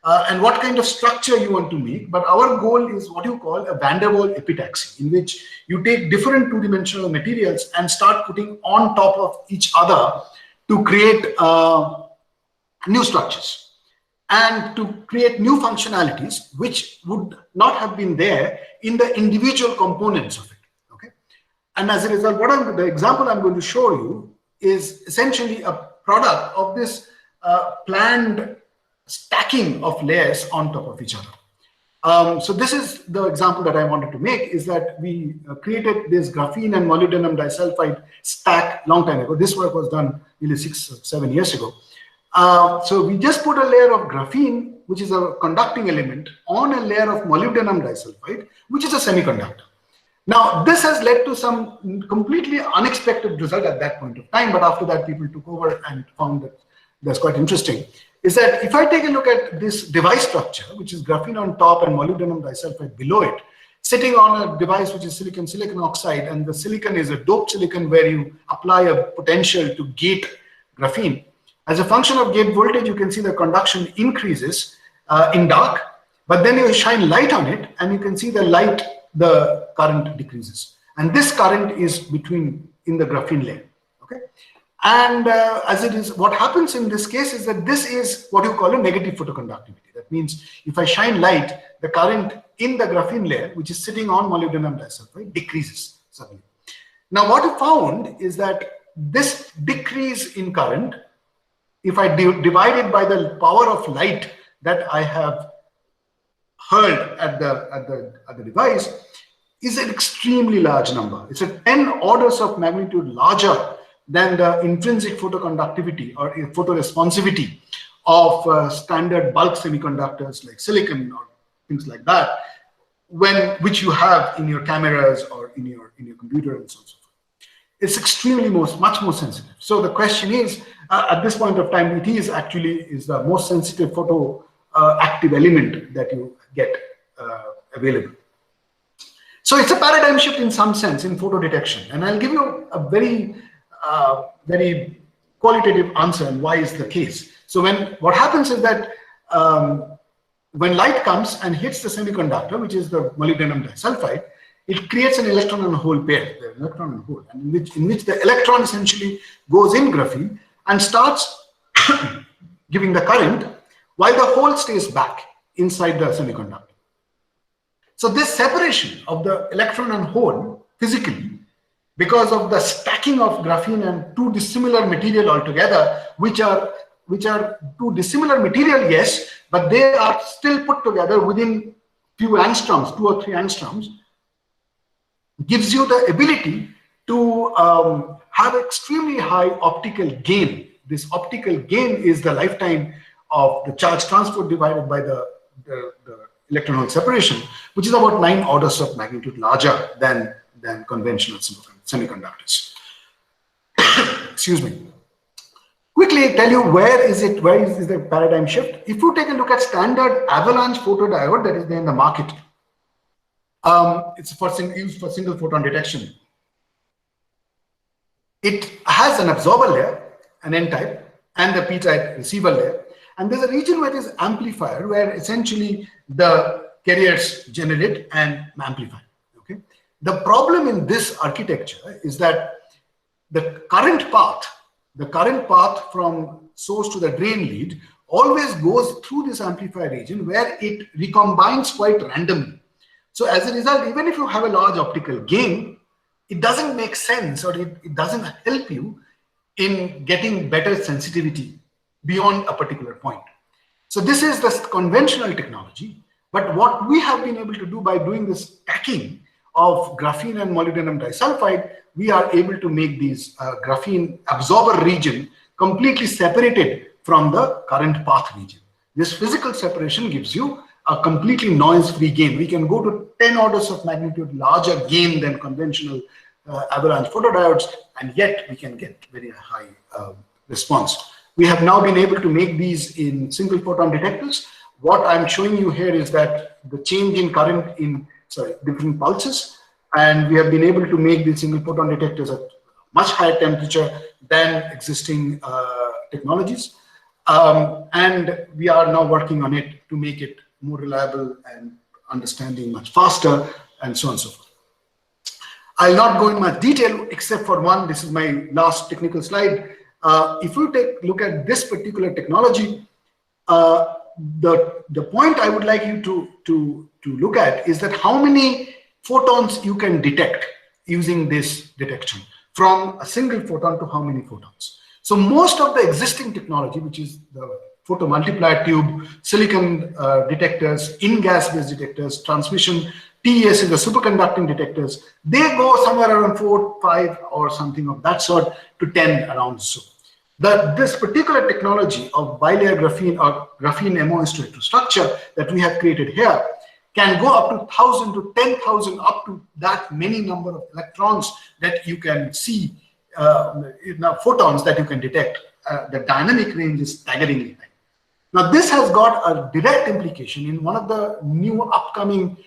B: and what kind of structure you want to make. But our goal is what you call a van der Waals epitaxy, in which you take different two-dimensional materials and start putting on top of each other to create new structures and to create new functionalities which would not have been there in the individual components of it. Okay, and as a result, the example I'm going to show you is essentially a product of this planned stacking of layers on top of each other. So this is the example that I wanted to make, is that we created this graphene and molybdenum disulfide stack long time ago. This work was done nearly 6 or 7 years ago. So we just put a layer of graphene, which is a conducting element, on a layer of molybdenum disulfide, which is a semiconductor. Now, this has led to some completely unexpected result at that point of time, but after that, people took over and found that that's quite interesting. Is that if I take a look at this device structure, which is graphene on top and molybdenum disulfide below it, sitting on a device which is silicon oxide, and the silicon is a doped silicon where you apply a potential to gate graphene. As a function of gate voltage, you can see the conduction increases in dark, but then you shine light on it and you can see the current decreases. And this current is in the graphene layer. Okay. And as it is, what happens in this case is that this is what you call a negative photoconductivity. That means if I shine light, the current in the graphene layer, which is sitting on molybdenum disulfide, decreases suddenly. Now, what I found is that this decrease in current, if I divide it by the power of light that I have hurled at the device, is an extremely large number. It's a 10 orders of magnitude larger than the intrinsic photoconductivity or photoresponsivity of standard bulk semiconductors like silicon or things like that, which you have in your cameras or in your computer and so on. It's extremely much more sensitive. So the question is, at this point of time, it is the most sensitive photo active element that you get available. So it's a paradigm shift in some sense in photo detection, and I'll give you a very qualitative answer on why is the case. So what happens is that when light comes and hits the semiconductor, which is the molybdenum disulfide, it creates an electron and hole pair, the electron and hole, and in which the electron essentially goes in graphene and starts giving the current, while the hole stays back inside the semiconductor. So this separation of the electron and hole physically, because of the stacking of graphene and two dissimilar material altogether, which are two dissimilar material, yes, but they are still put together within few angstroms, 2 or 3 angstroms, gives you the ability to have extremely high optical gain. This optical gain is the lifetime of the charge transport divided by the electron hole separation, which is about 9 orders of magnitude larger than conventional semiconductors. Excuse me. Quickly tell you where is the paradigm shift. If you take a look at standard avalanche photodiode that is there in the market, it's used for single photon detection. It has an absorber layer, an N-type, and the P-type receiver layer. And there's a region where it is amplifier, where essentially the carriers generate and amplify. Okay. The problem in this architecture is that the current path from source to the drain lead always goes through this amplifier region where it recombines quite randomly. So as a result, even if you have a large optical gain, it doesn't make sense, or it doesn't help you in getting better sensitivity beyond a particular point. So this is the conventional technology. But what we have been able to do by doing this stacking of graphene and molybdenum disulfide, we are able to make these graphene absorber region completely separated from the current path region. This physical separation gives you a completely noise-free gain. We can go to 10 orders of magnitude larger gain than conventional avalanche photodiodes, and yet we can get very high response. We have now been able to make these in single photon detectors. What I'm showing you here is that the change in current in different pulses, and we have been able to make these single photon detectors at much higher temperature than existing technologies. And we are now working on it to make it more reliable and understanding much faster, and so on and so forth. I'll not go in much detail except for one. This is my last technical slide. If you take a look at this particular technology, the point I would like you to look at is that how many photons you can detect using this detection, from a single photon to how many photons. So most of the existing technology, which is the photomultiplier tube, silicon detectors, in-gas-based detectors, transmission, TES is the superconducting detectors, they go somewhere around 4, 5 or something of that sort to 10 around so. This particular technology of bilayer graphene or graphene MOS2 structure that we have created here can go up to 1,000 to 10,000, up to that many number of electrons that you can see, photons that you can detect. The dynamic range is staggeringly high. Now, this has got a direct implication in one of the new upcoming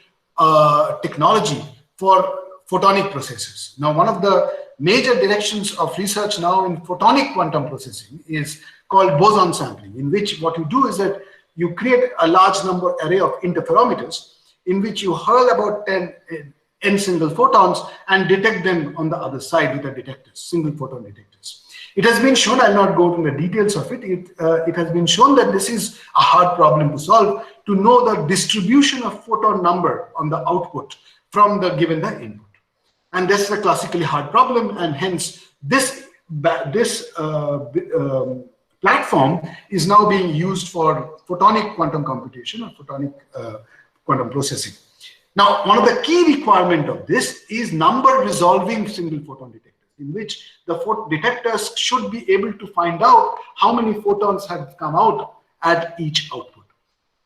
B: technology for photonic processors. Now, one of the major directions of research now in photonic quantum processing is called boson sampling, in which what you do is that you create a large number array of interferometers in which you hurl about 10 n single photons and detect them on the other side with the detectors, single photon detectors. It has been shown, I'll not go into the details of it, it has been shown that this is a hard problem to solve, to know the distribution of photon number on the output from the given the input. And this is a classically hard problem, and hence this platform is now being used for photonic quantum computation or photonic quantum processing. Now, one of the key requirements of this is number resolving single photon detectors, in which the detectors should be able to find out how many photons have come out at each output.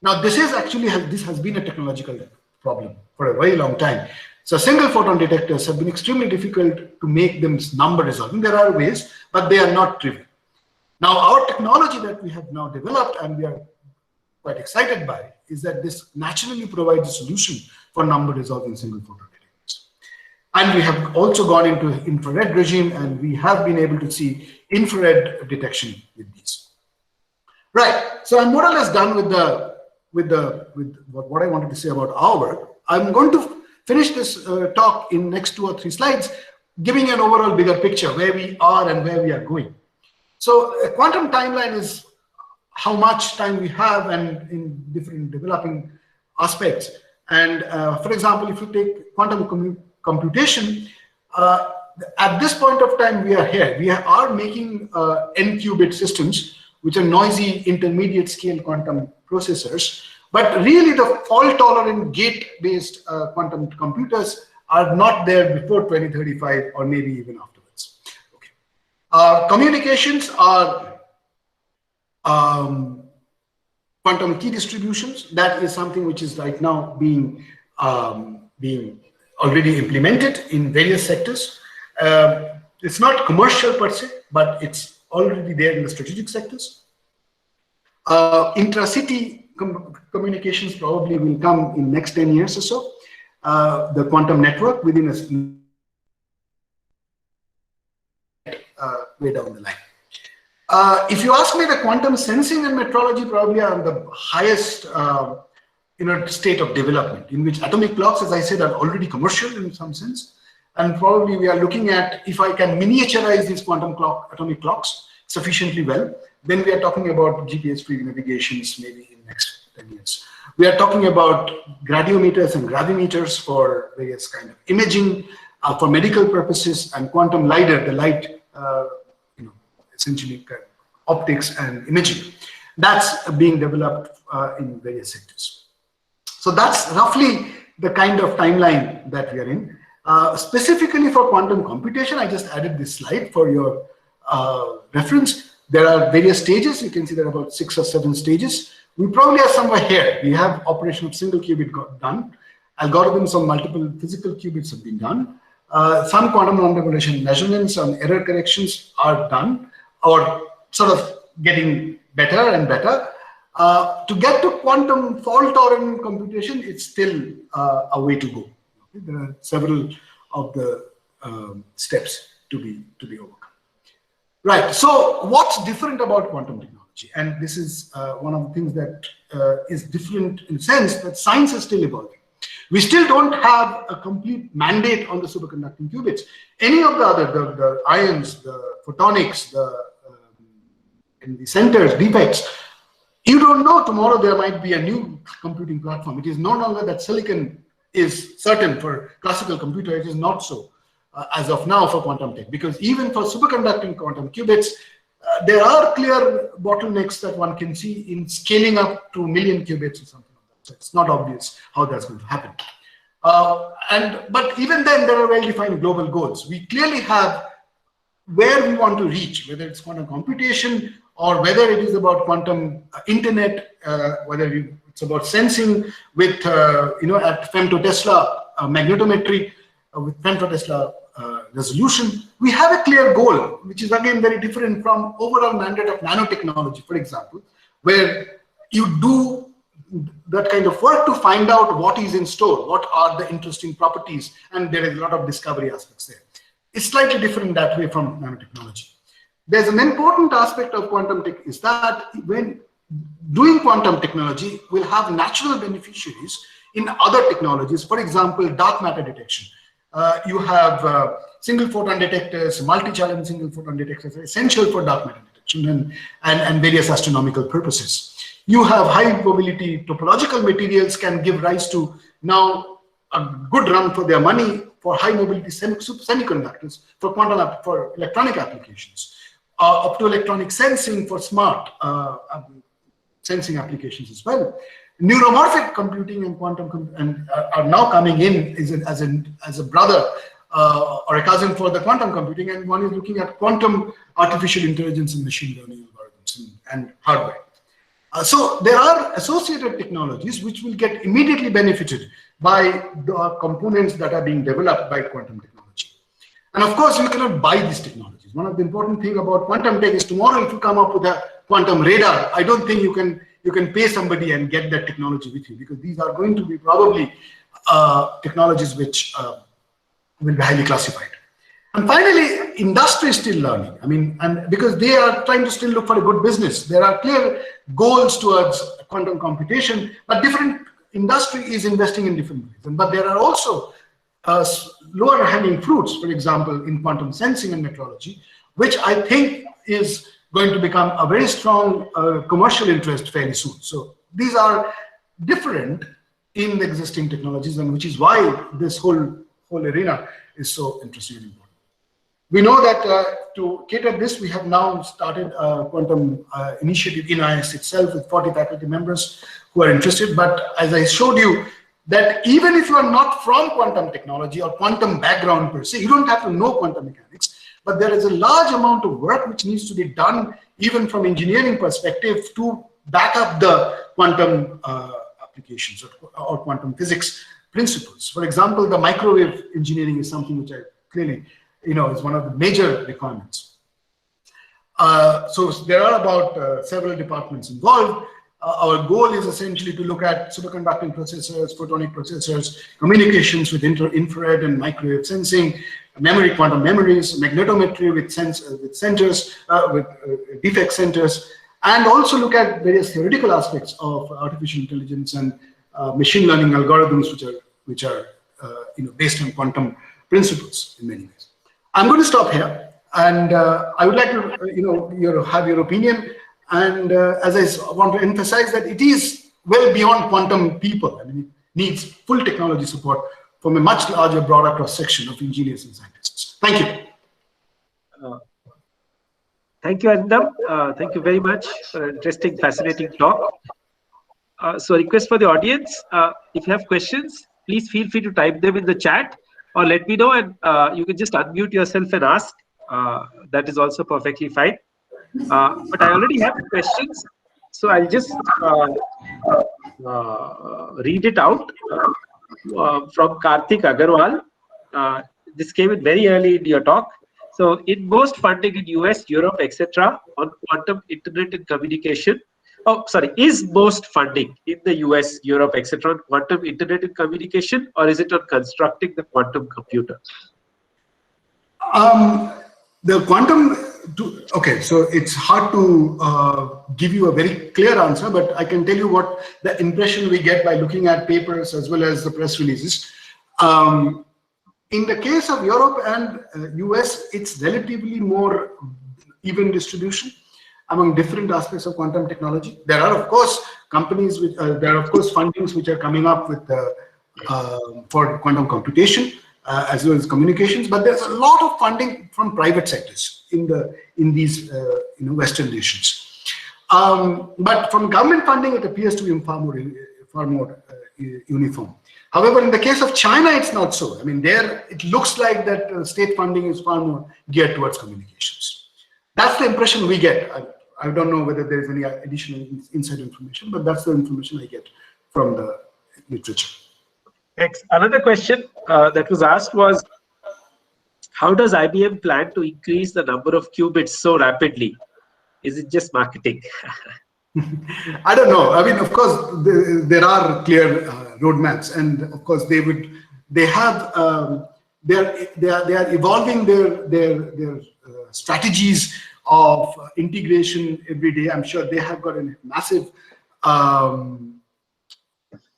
B: Now, this is actually this has been a technological problem for a very long time. So single photon detectors have been extremely difficult to make them number resolving. There are ways, but they are not trivial. Now, our technology that we have now developed and we are quite excited by is that this naturally provides a solution for number resolving single photon detectors. And we have also gone into infrared regime, and we have been able to see infrared detection with these. Right. So I'm more or less done with what I wanted to say about our work. I'm going to finish this talk in next 2 or 3 slides, giving an overall bigger picture where we are and where we are going. So a quantum timeline is how much time we have and in different developing aspects. And for example, if you take quantum computation, at this point of time we are here. We are making n-qubit systems, which are noisy intermediate scale quantum processors. But really the fault-tolerant gate-based quantum computers are not there before 2035 or maybe even afterwards. Okay. Communications are quantum key distributions. That is something which is right now being already implemented in various sectors. It's not commercial per se, but it's already there in the strategic sectors. Intra-city communications probably will come in next 10 years or so. The quantum network within a way down the line. If you ask me, the quantum sensing and metrology probably are the highest state of development in which atomic clocks, as I said, are already commercial in some sense. And probably we are looking at, if I can miniaturize these atomic clocks sufficiently well, then we are talking about GPS-free navigations maybe in next 10 years. We are talking about gradiometers and gravimeters for various kind of imaging, for medical purposes, and quantum LiDAR, the light, essentially optics and imaging. That's being developed in various sectors. So that's roughly the kind of timeline that we are in. Specifically for quantum computation, I just added this slide for your reference. There are various stages. You can see there are about 6 or 7 stages. We probably are somewhere here. We have operation of single qubit done. Algorithms on multiple physical qubits have been done. Some quantum non-revolution measurements on error corrections are done, or sort of getting better and better. To get to quantum fault-tolerant computation, it's still a way to go. There are several of the steps to be overcome. Right. So, what's different about quantum technology? And this is one of the things that is different in the sense that science is still evolving. We still don't have a complete mandate on the superconducting qubits. Any of the other, the ions, the photonics, the centers, defects, you don't know tomorrow there might be a new computing platform. It is no longer that silicon is certain for classical computer. It is not so as of now for quantum tech, because even for superconducting quantum qubits, there are clear bottlenecks that one can see in scaling up to 1 million qubits or something like that. So it's not obvious how that's going to happen. But even then, there are well-defined global goals. We clearly have where we want to reach, whether it's quantum computation or whether it is about quantum internet, whether it's about sensing with, at femtotesla magnetometry, with femtotesla resolution. We have a clear goal, which is again very different from overall mandate of nanotechnology, for example, where you do that kind of work to find out what is in store, what are the interesting properties, and there is a lot of discovery aspects there. It's slightly different that way from nanotechnology. There's an important aspect of quantum tech is that when doing quantum technology will have natural beneficiaries in other technologies. For example, dark matter detection. You have single photon detectors, multi-channel single photon detectors are essential for dark matter detection and various astronomical purposes. You have high mobility topological materials can give rise to now a good run for their money for high mobility semiconductors for for electronic applications. Optoelectronic sensing for smart sensing applications as well. Neuromorphic computing and quantum are now coming in as a brother or a cousin for the quantum computing, and one is looking at quantum artificial intelligence and machine learning algorithms and hardware. So there are associated technologies which will get immediately benefited by the components that are being developed by quantum technology. And of course, you cannot buy these technologies. One of the important things about quantum tech is tomorrow, if you come up with a quantum radar, I don't think you can pay somebody and get that technology with you, because these are going to be probably technologies which will be highly classified. And finally, industry is still learning. I mean, and because they are trying to still look for a good business. There are clear goals towards quantum computation, but different industry is investing in different ways. But there are also lower hanging fruits, for example, in quantum sensing and metrology, which I think is going to become a very strong commercial interest fairly soon. So these are different in the existing technologies, and which is why this whole arena is so interesting and important. We know that to cater this, we have now started a quantum initiative in IIS itself with 40 faculty members who are interested. But as I showed you, that even if you are not from quantum technology or quantum background per se, you don't have to know quantum mechanics, but there is a large amount of work which needs to be done even from engineering perspective to back up the quantum applications or quantum physics principles. For example, the microwave engineering is something which I clearly, is one of the major requirements. So there are about several departments involved. Our goal is essentially to look at superconducting processors, photonic processors, communications with infrared and microwave sensing, memory, quantum memories, magnetometry with centers, with defect centers, and also look at various theoretical aspects of artificial intelligence and machine learning algorithms which are based on quantum principles in many ways. I'm going to stop here, and I would like to have your opinion. And as I want to emphasize that it is well beyond quantum people. I mean, it needs full technology support from a much larger, broader cross-section of engineers and scientists. Thank you.
D: Thank you, Arindam. Thank you very much for an interesting, fascinating talk. So request for the audience, if you have questions, please feel free to type them in the chat or let me know, and you can just unmute yourself and ask. That is also perfectly fine. But I already have questions, so I'll just read it out from Karthik Agarwal. This came in very early in your talk. So, in most funding in US, Europe, etc., on quantum internet and communication. Oh, sorry, is most funding in the US, Europe, etc., on quantum internet and communication, or is it on constructing the quantum computer?
B: The quantum, okay, so it's hard to give you a very clear answer, but I can tell you what the impression we get by looking at papers as well as the press releases. In the case of Europe and US, it's relatively more even distribution among different aspects of quantum technology. There are, of course, companies with, there are, of course, fundings which are coming up with for quantum computation as well as communications, but there's a lot of funding from private sectors in these Western nations. But from government funding, it appears to be far more uniform. However, in the case of China, it's not so. I mean, there it looks like that state funding is far more geared towards communications. That's the impression we get. I don't know whether there's any additional inside information, but that's the information I get from the literature.
D: Thanks. Another question that was asked was, how does IBM plan to increase the number of qubits so rapidly? Is it just marketing?
B: I don't know. I mean, of course, there are clear roadmaps, and of course, they are evolving their strategies of integration every day. I'm sure they have got a massive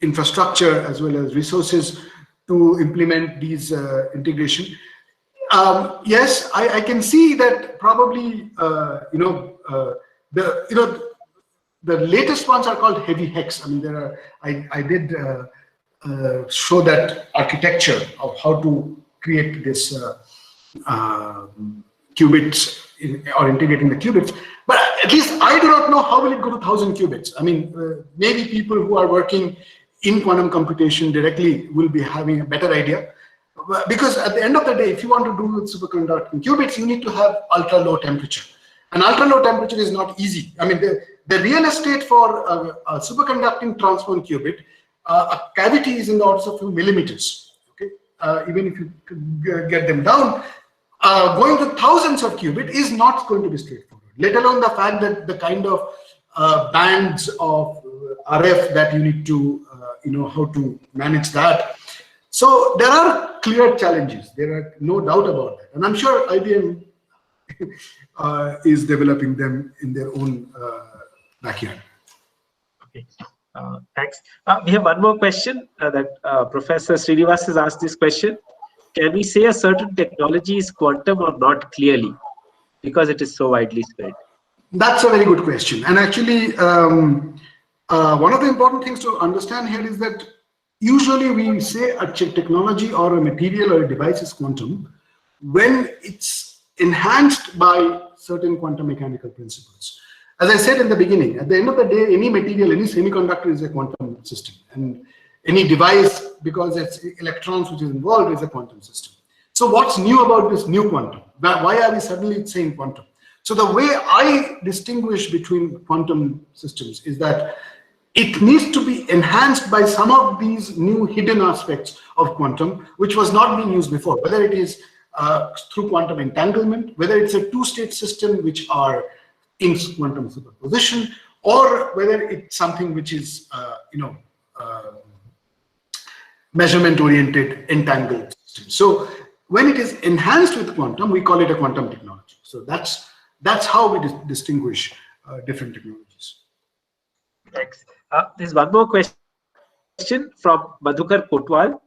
B: infrastructure as well as resources to implement these integration. Yes, I can see that probably the latest ones are called heavy hex. I mean, there are. I did show that architecture of how to create this qubits or integrating the qubits. But at least I do not know how will it go to 1,000 qubits. I mean, maybe people who are working in quantum computation directly will be having a better idea. Because at the end of the day, if you want to do with superconducting qubits, you need to have ultra low temperature. And ultra low temperature is not easy. I mean, the real estate for a superconducting transform qubit, a cavity is in the order of a few millimeters. Okay, even if you get them down, going to thousands of qubit is not going to be straightforward. Let alone the fact that the kind of bands of RF that you need to how to manage that. So there are clear challenges. There are no doubt about that, and I'm sure IBM is developing them in their own backyard.
D: Okay, thanks. We have one more question that Professor Srinivas has asked this question. Can we say a certain technology is quantum or not clearly because it is so widely spread?
B: That's a very good question. And actually, one of the important things to understand here is that usually we say a technology or a material or a device is quantum when it's enhanced by certain quantum mechanical principles. As I said in the beginning, at the end of the day, any material, any semiconductor is a quantum system. And any device, because it's electrons which is involved, is a quantum system. So what's new about this new quantum? Why are we suddenly saying quantum? So the way I distinguish between quantum systems is that it needs to be enhanced by some of these new hidden aspects of quantum, which was not being used before, whether it is through quantum entanglement, whether it's a two-state system which are in quantum superposition, or whether it's something which is, measurement-oriented entangled system. So when it is enhanced with quantum, we call it a quantum technology. So that's how we distinguish different technologies.
D: Thanks. There's one more question question from Madhukar Kotwal,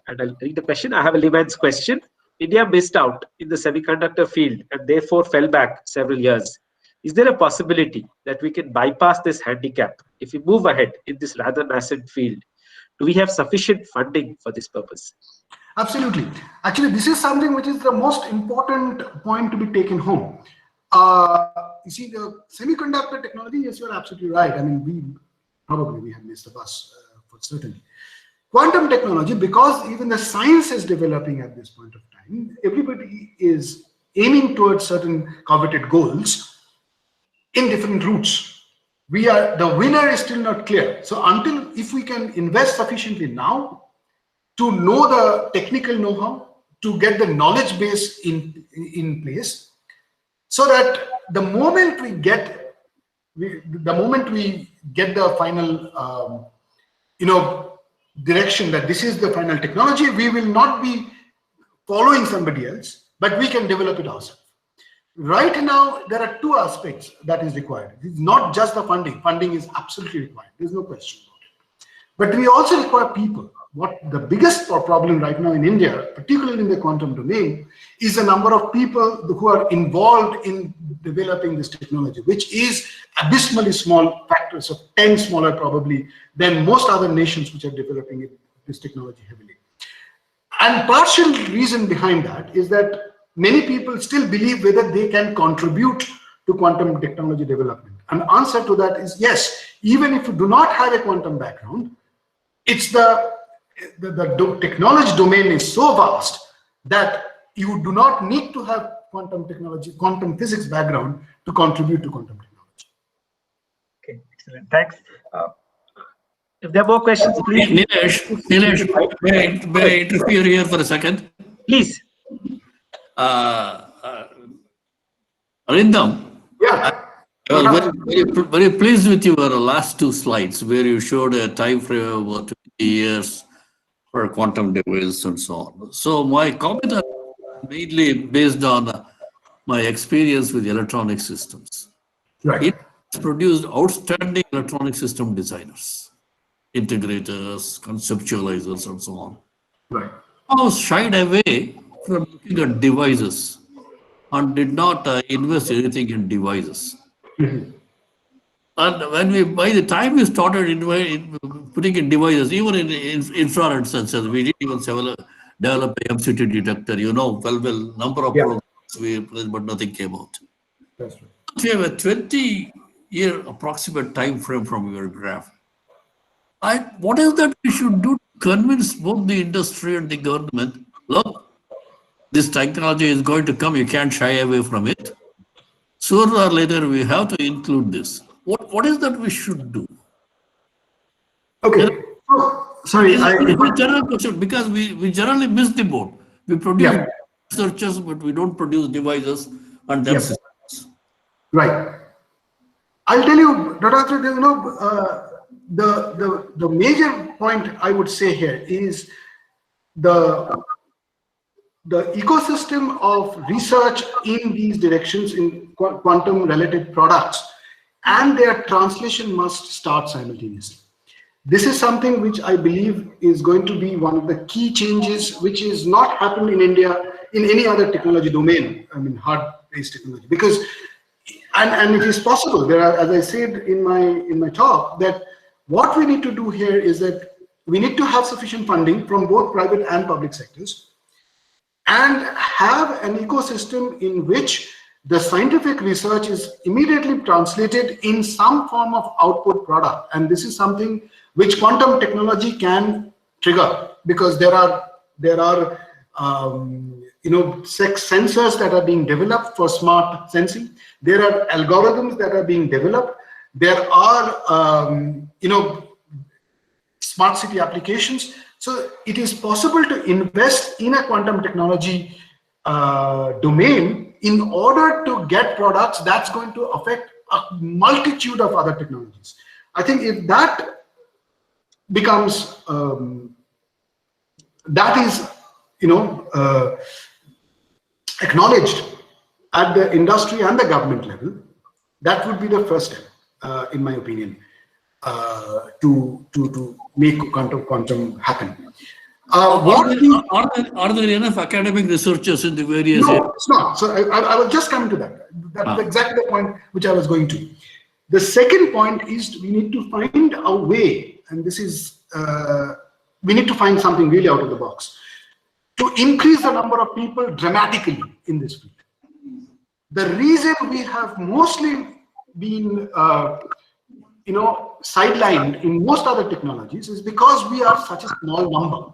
D: and I'll read the question. I have a layman's question. India missed out in the semiconductor field and therefore fell back several years. Is there a possibility that we can bypass this handicap if we move ahead in this rather nascent field? Do we have sufficient funding for this purpose?
B: Absolutely. Actually, this is something which is the most important point to be taken home. You see, the semiconductor technology, yes, you're absolutely right. I mean, we have missed the bus for certainly. Quantum technology, because even the science is developing at this point of time, everybody is aiming towards certain coveted goals in different routes. The winner is still not clear. So if we can invest sufficiently now to know the technical know-how, to get the knowledge base in place, so that the moment we get the final direction that this is the final technology, we will not be following somebody else, but we can develop it ourselves. Right now, there are two aspects that is required. It's not just the funding. Funding is absolutely required. There's no question about it. But we also require people. What the biggest problem right now in India, particularly in the quantum domain, is the number of people who are involved in developing this technology, which is abysmally small, factors of 10 smaller probably than most other nations which are developing this technology heavily. And partial reason behind that is that many people still believe whether they can contribute to quantum technology development. And the answer to that is yes, even if you do not have a quantum background, it's the technology domain is so vast that you do not need to have quantum technology, quantum physics background to contribute to quantum technology.
D: Okay, excellent. Thanks. If there are more questions, please.
A: Nilesh, may I interfere here for a second?
D: Please.
A: Arindam,
B: Yeah.
A: I was very pleased with your last two slides where you showed a time frame of about 20 years for quantum devices and so on. So my comment is mainly based on my experience with electronic systems.
B: Right.
A: It has produced outstanding electronic system designers, integrators, conceptualizers, and so on.
B: Right.
A: I was shied away from looking at devices and did not invest anything in devices.
B: Mm-hmm.
A: And by the time we started putting in devices, even in infrared sensors, we didn't even develop a MCT detector. Number of programs we placed, but nothing came out.
B: That's right.
A: We have a 20-year approximate time frame from your graph. What is that we should do to convince both the industry and the government? Look, this technology is going to come. You can't shy away from it. Sooner or later, we have to include this. What is that we should do?
B: Okay. Sorry.
A: It's a general question because we generally miss the boat. We produce researchers, but we don't produce devices and them systems.
B: Right. I'll tell you, Dr. The major point I would say here is the ecosystem of research in these directions in quantum related products and their translation must start simultaneously. This is something which I believe is going to be one of the key changes which is not happened in India in any other technology domain, I mean hard-based technology, because and it is possible. There are, as I said in my talk, that what we need to do here is that we need to have sufficient funding from both private and public sectors and have an ecosystem in which the scientific research is immediately translated in some form of output product. And this is something which quantum technology can trigger, because there are sensors that are being developed for smart sensing. There are algorithms that are being developed. There are smart city applications. So it is possible to invest in a quantum technology domain in order to get products that's going to affect a multitude of other technologies. I think if that becomes acknowledged at the industry and the government level, that would be the first step, in my opinion. to make quantum happen.
A: Are there enough academic researchers in the various areas?
B: No, it's not. So I was just coming to that. That's exactly the point which I was going to. The second point is we need to find a way, and this is, we need to find something really out of the box, to increase the number of people dramatically in this field. The reason we have mostly been, sidelined in most other technologies is because we are such a small number.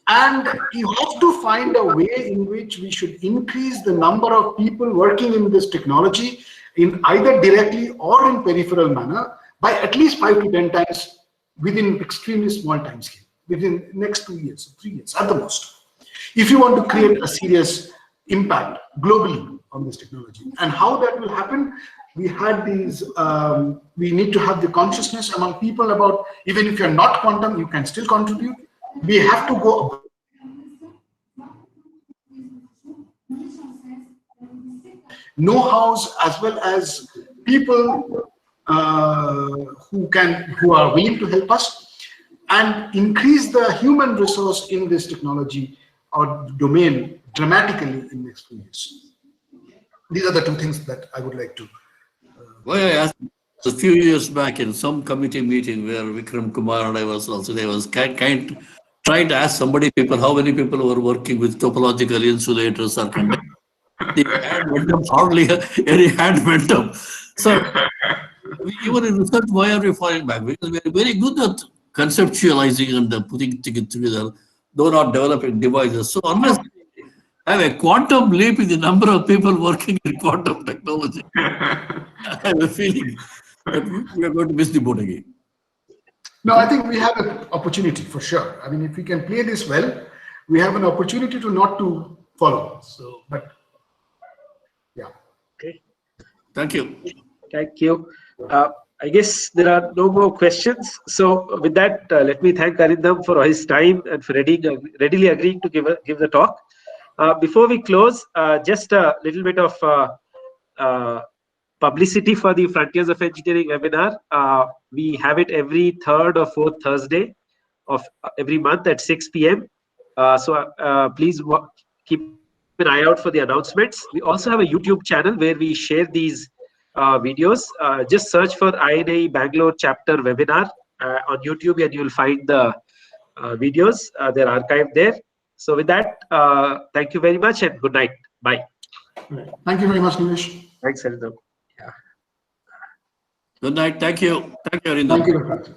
B: And you have to find a way in which we should increase the number of people working in this technology in either directly or in peripheral manner by at least 5 to 10 times within extremely small time scale, within next 2 years, 3 years at the most. If you want to create a serious impact globally on this technology. And how that will happen, we had these, we need to have the consciousness among people about, even if you're not quantum, you can still contribute. We have to go know-hows as well as people who are willing to help us, and increase the human resource in this technology or domain dramatically in the next few years. These are the two things that I would like to.
A: Why I asked a few years back in some committee meeting where Vikram Kumar and I was also there, was trying to ask people how many people were working with topological insulators or conductors. The hand went up, hardly any hand went up. So even in research, why are we falling back? Because we are very good at conceptualizing and putting things together, though not developing devices. So unless we have a quantum leap in the number of people working in quantum technology, I have a feeling that we are going to miss the boat again.
B: No, I think we have an opportunity for sure. I mean, if we can play this well, we have an opportunity to not to follow. So, but yeah.
D: Okay.
A: Thank you.
D: Thank you. I guess there are no more questions. So with that, let me thank Arindam for his time and for readily agreeing to give the talk. Before we close, just a little bit of publicity for the Frontiers of Engineering webinar. We have it every third or fourth Thursday of every month at 6 p.m. So please keep an eye out for the announcements. We also have a YouTube channel where we share these videos. Just search for INA Bangalore chapter webinar on YouTube and you'll find the videos. They're archived there. So with that, thank you very much and good night. Bye.
B: Thank you very much, Nilesh.
D: Thanks, Arindam.
A: Good night. Thank you. Thank you, Arindam.
B: Thank you. Thank you.